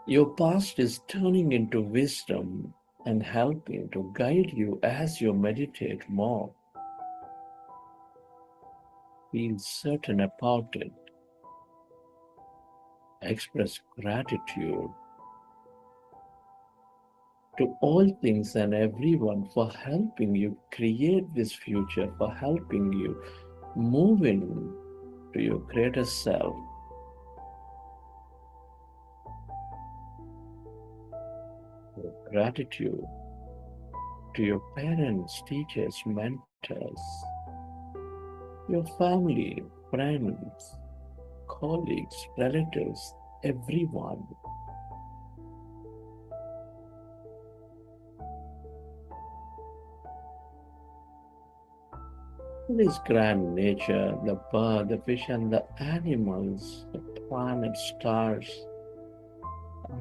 Your past is turning into wisdom and helping to guide you as you meditate more. Feel certain about it. Express gratitude to all things and everyone for helping you create this future, for helping you move in to your greater self. Your gratitude to your parents, teachers, mentors, your family, friends, colleagues, relatives, everyone. This grand nature, the bird, the fish, and the animals, the planets, stars,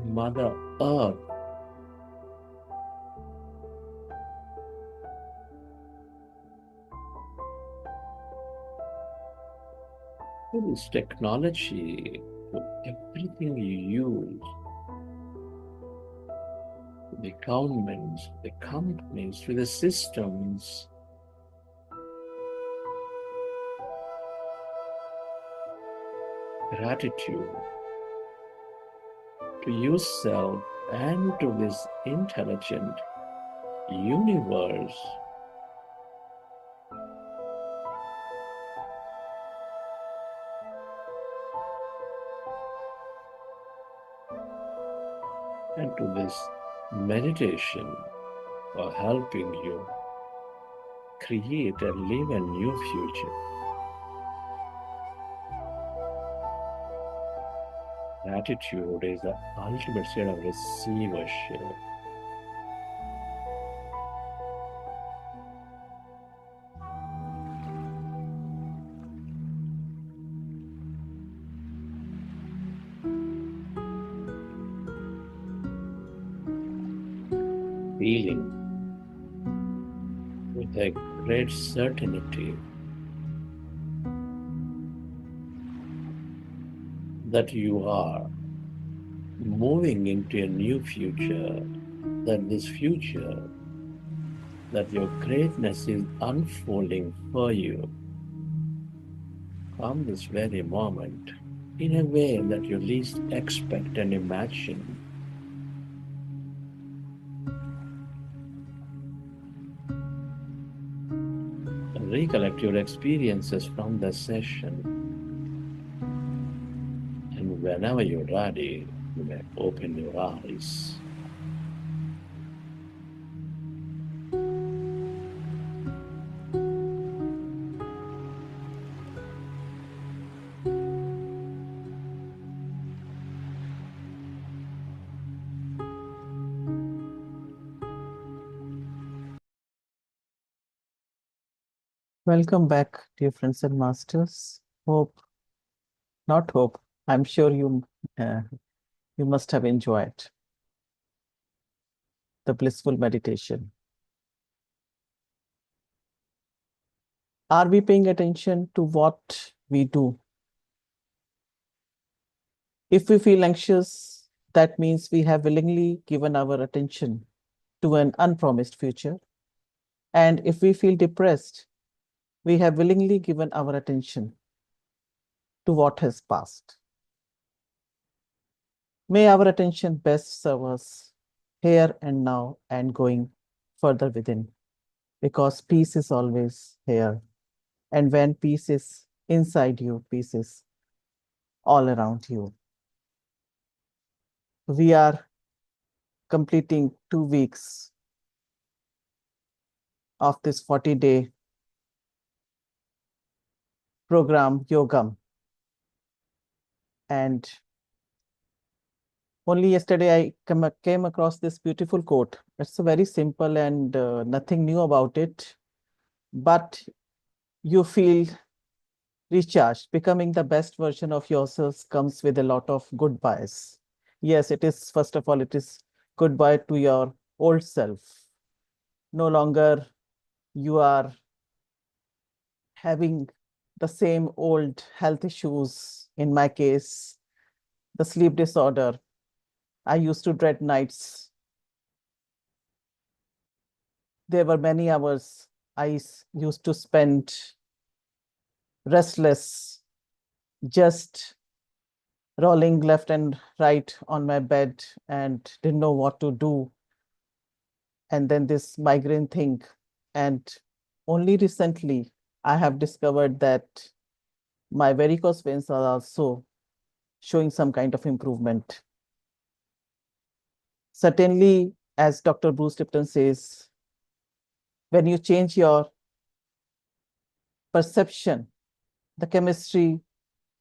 Mother Earth. This technology, to everything you use, the governments, the companies, to the systems. Gratitude to yourself and to this intelligent universe. And to this meditation for helping you create and live a new future. Gratitude is the ultimate state of receivership. Feeling with a great certainty that you are moving into a new future, that this future, that your greatness is unfolding for you from this very moment in a way that you least expect and imagine. Recollect your experiences from the session, and whenever you're ready, you may open your eyes. Welcome back, dear friends and masters. Not hope, I'm sure you must have enjoyed the blissful meditation. Are we paying attention to what we do? If we feel anxious, that means we have willingly given our attention to an unpromised future. And if we feel depressed, we have willingly given our attention to what has passed. May our attention best serve us here and now and going further within, because peace is always here. And when peace is inside you, peace is all around you. We are completing 2 weeks of this 40-day program, Yogam. And only yesterday I came across this beautiful quote. It's very simple and nothing new about it, but you feel recharged. Becoming the best version of yourselves comes with a lot of goodbyes. Yes, it is, first of all, it is goodbye to your old self. No longer you are having the same old health issues. In my case, the sleep disorder. I used to dread nights. There were many hours I used to spend restless, just rolling left and right on my bed and didn't know what to do. And then this migraine thing. And only recently I have discovered that my varicose veins are also showing some kind of improvement. Certainly, as Dr. Bruce Lipton says, when you change your perception, the chemistry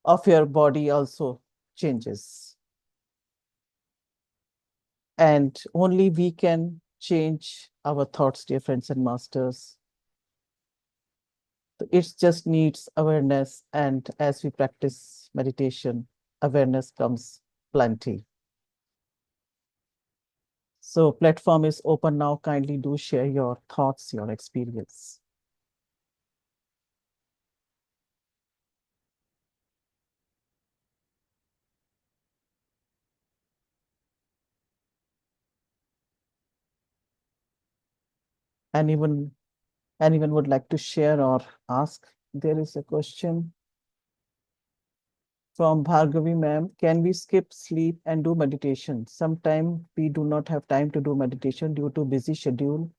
of your body also changes. And only we can change our thoughts, dear friends and masters. It just needs awareness. And as we practice meditation, awareness comes plenty. So platform is open now. Kindly do share your thoughts, your experience. Anyone would like to share or ask? There is a question from Bhargavi ma'am. Can we skip sleep and do meditation? Sometimes we do not have time to do meditation due to busy schedule.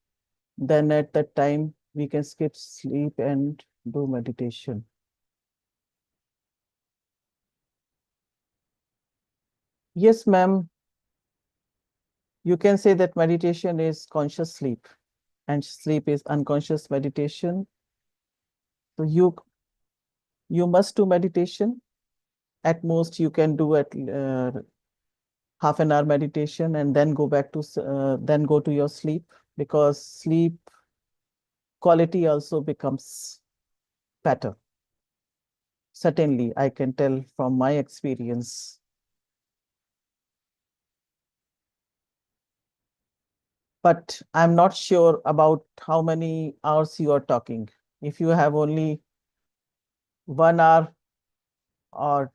Then at that time, we can skip sleep and do meditation. Yes, ma'am. You can say that meditation is conscious sleep and sleep is unconscious meditation. So you must do meditation. At most, you can do at half an hour meditation and then go back to then go to your sleep, because sleep quality also becomes better. Certainly, I can tell from my experience. But I'm not sure about how many hours you are talking. If you have only 1 hour or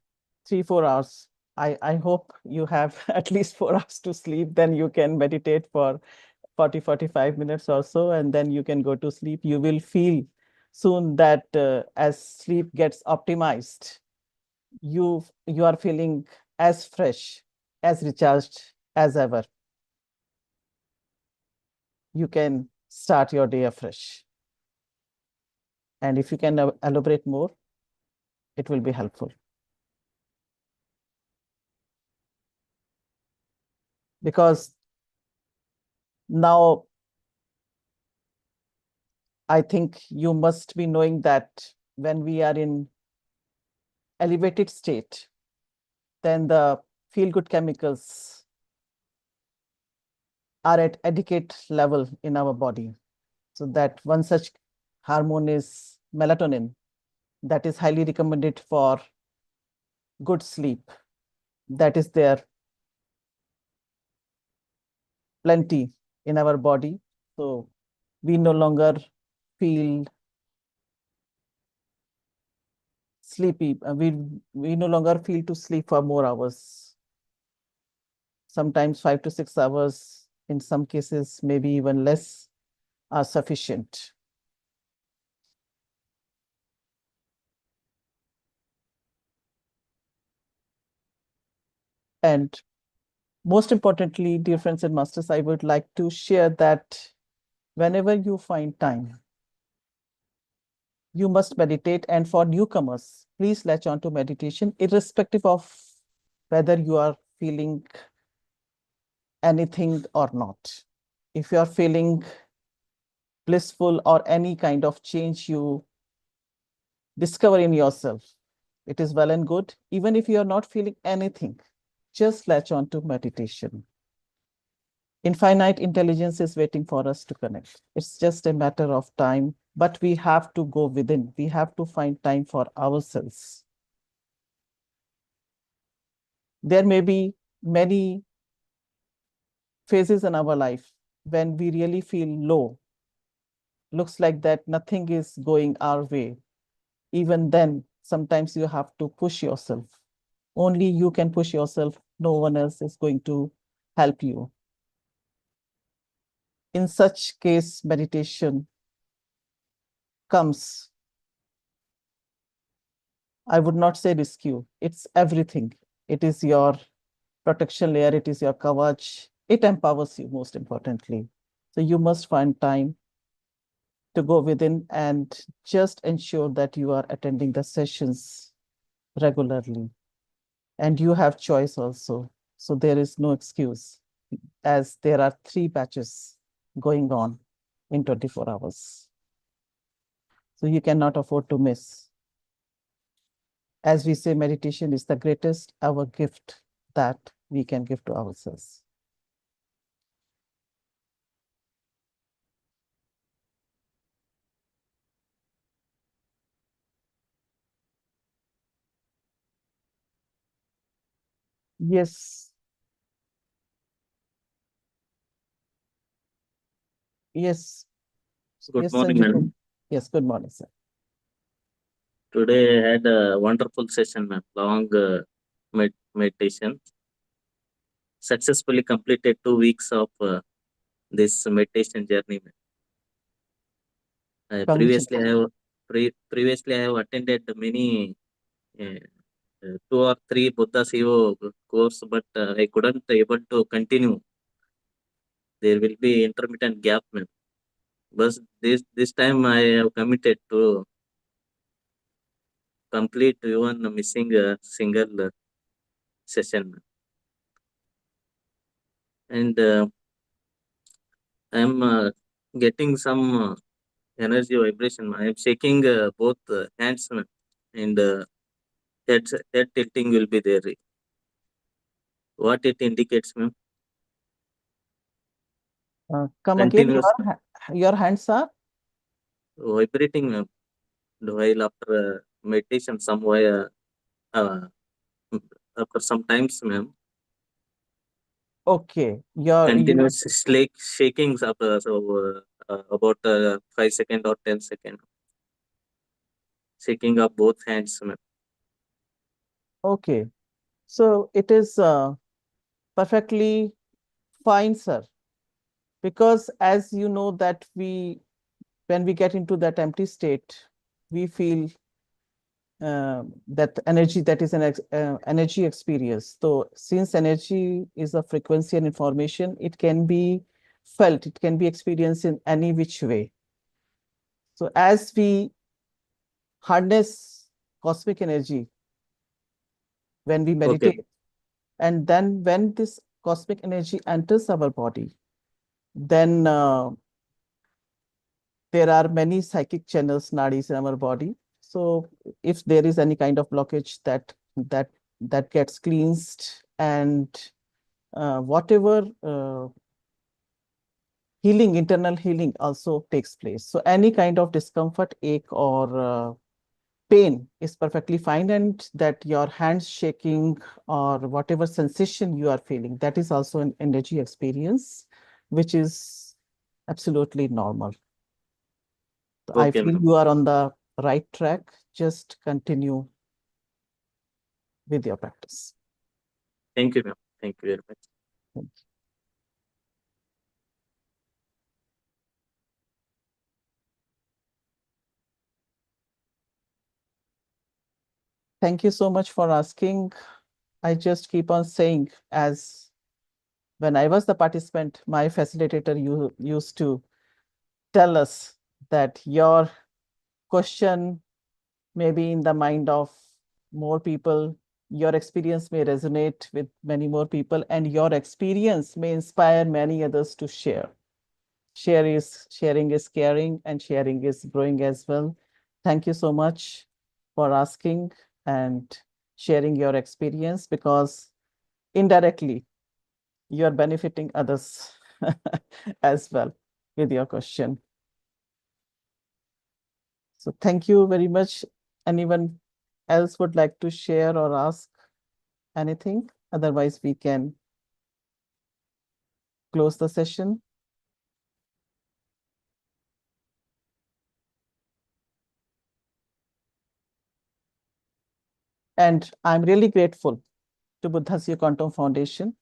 3-4 hours, I hope you have at least 4 hours to sleep. Then you can meditate for 40-45 minutes or so, and then you can go to sleep. You will feel soon that as sleep gets optimized, you are feeling as fresh, as recharged as ever. You can start your day afresh. And if you can elaborate more, it will be helpful. Because now I think you must be knowing that when we are in elevated state, then the feel-good chemicals are at adequate level in our body. So that one such hormone is melatonin that is highly recommended for good sleep. That is there plenty in our body. So we no longer feel sleepy. We no longer feel to sleep for more hours. Sometimes 5 to 6 hours, in some cases, maybe even less, are sufficient. And most importantly, dear friends and masters, I would like to share that whenever you find time, you must meditate. And for newcomers, please latch on to meditation, irrespective of whether you are feeling anything or not. If you are feeling blissful or any kind of change you discover in yourself, it is well and good. Even if you are not feeling anything, just latch on to meditation. Infinite intelligence is waiting for us to connect. It's just a matter of time, but we have to go within. We have to find time for ourselves. There may be many phases in our life when we really feel low. Looks like that nothing is going our way. Even then, sometimes you have to push yourself. Only you can push yourself. No one else is going to help you. In such case, meditation comes. I would not say rescue. It's everything. It is your protection layer. It is your kavach. It empowers you, most importantly. So you must find time to go within and just ensure that you are attending the sessions regularly. And you have choice also. So there is no excuse, as there are 3 batches going on in 24 hours. So you cannot afford to miss. As we say, meditation is the greatest our gift that we can give to ourselves. Yes. Yes. Good Yes, morning, Sanjay. madam. Yes, good morning, sir. Today I had a wonderful session, ma'am. Long meditation. Successfully completed 2 weeks of this meditation journey, ma'am. Congratulations. Previously I have attended many 2 or 3 Buddha CEO course, but I couldn't able to continue. There will be intermittent gap, ma'am. But this time I have committed to complete even missing a single session, ma'am. And I'm getting some energy vibration. I am shaking both hands, ma'am, and head tilting will be there. What it indicates, ma'am? Come again, Continuous your hands are? vibrating, ma'am. While after meditation, somewhere after some times, ma'am, Okay. continuous shakings after about 5 seconds or 10 seconds, shaking of both hands, ma'am. Okay. So it is perfectly fine, sir. Because as you know that when we get into that empty state, we feel that energy, that is an energy experience. So since energy is a frequency and information, it can be felt, it can be experienced in any which way. So as we harness cosmic energy when we Okay. meditate, and then when this cosmic energy enters our body, then there are many psychic channels, nadis in our body. So if there is any kind of blockage that gets cleansed, and whatever healing, internal healing also takes place. So any kind of discomfort, ache, or pain is perfectly fine, and that your hands shaking or whatever sensation you are feeling, that is also an energy experience, which is absolutely normal. So I Okay, feel ma'am. you are on the right track. Just continue with your practice. Thank you, ma'am. Thank you very much. Thank you. Thank you so much for asking. I just keep on saying, as when I was the participant, my facilitator used to tell us that your question may be in the mind of more people, your experience may resonate with many more people, and your experience may inspire many others to share. Sharing is caring, and sharing is growing as well. Thank you so much for asking and sharing your experience, because indirectly you are benefiting others as well with your question. So thank you very much. Anyone else would like to share or ask anything? Otherwise, we can close the session. And I'm really grateful to Buddhasya Quantum Foundation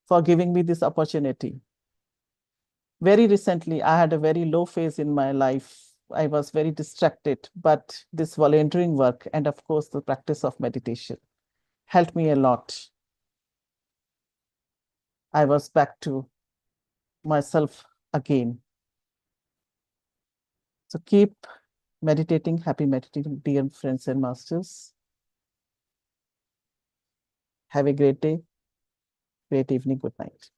for giving me this opportunity. Very recently, I had a very low phase in my life. I was very distracted, but this volunteering work and of course the practice of meditation helped me a lot. I was back to myself again. So keep meditating, happy meditating, dear friends and masters. Have a great day, great evening, good night.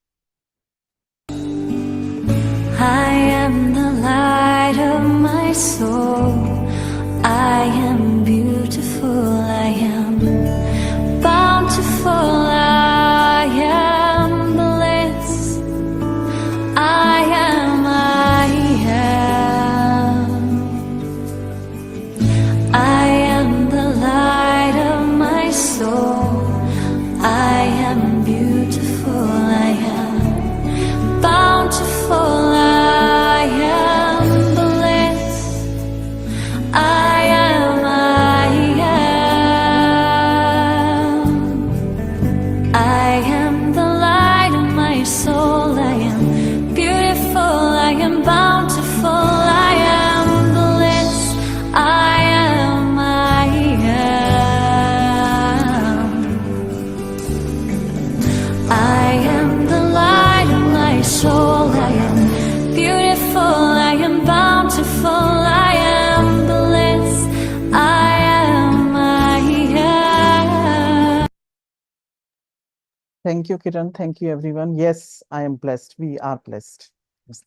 I am the light of my soul. I am beautiful. I am bountiful. I am bliss. I am, I am. I am the light of my soul. I am beautiful. I am bountiful. I am bliss. I am, I am. I am the light of my soul. I am beautiful. I am bountiful. I am bliss. I am, I am. I am the light of my soul. I am beautiful. I am bountiful. I am bliss. I am, I am. Thank you, Kiran. Thank you, everyone. Yes, I am blessed. We are blessed.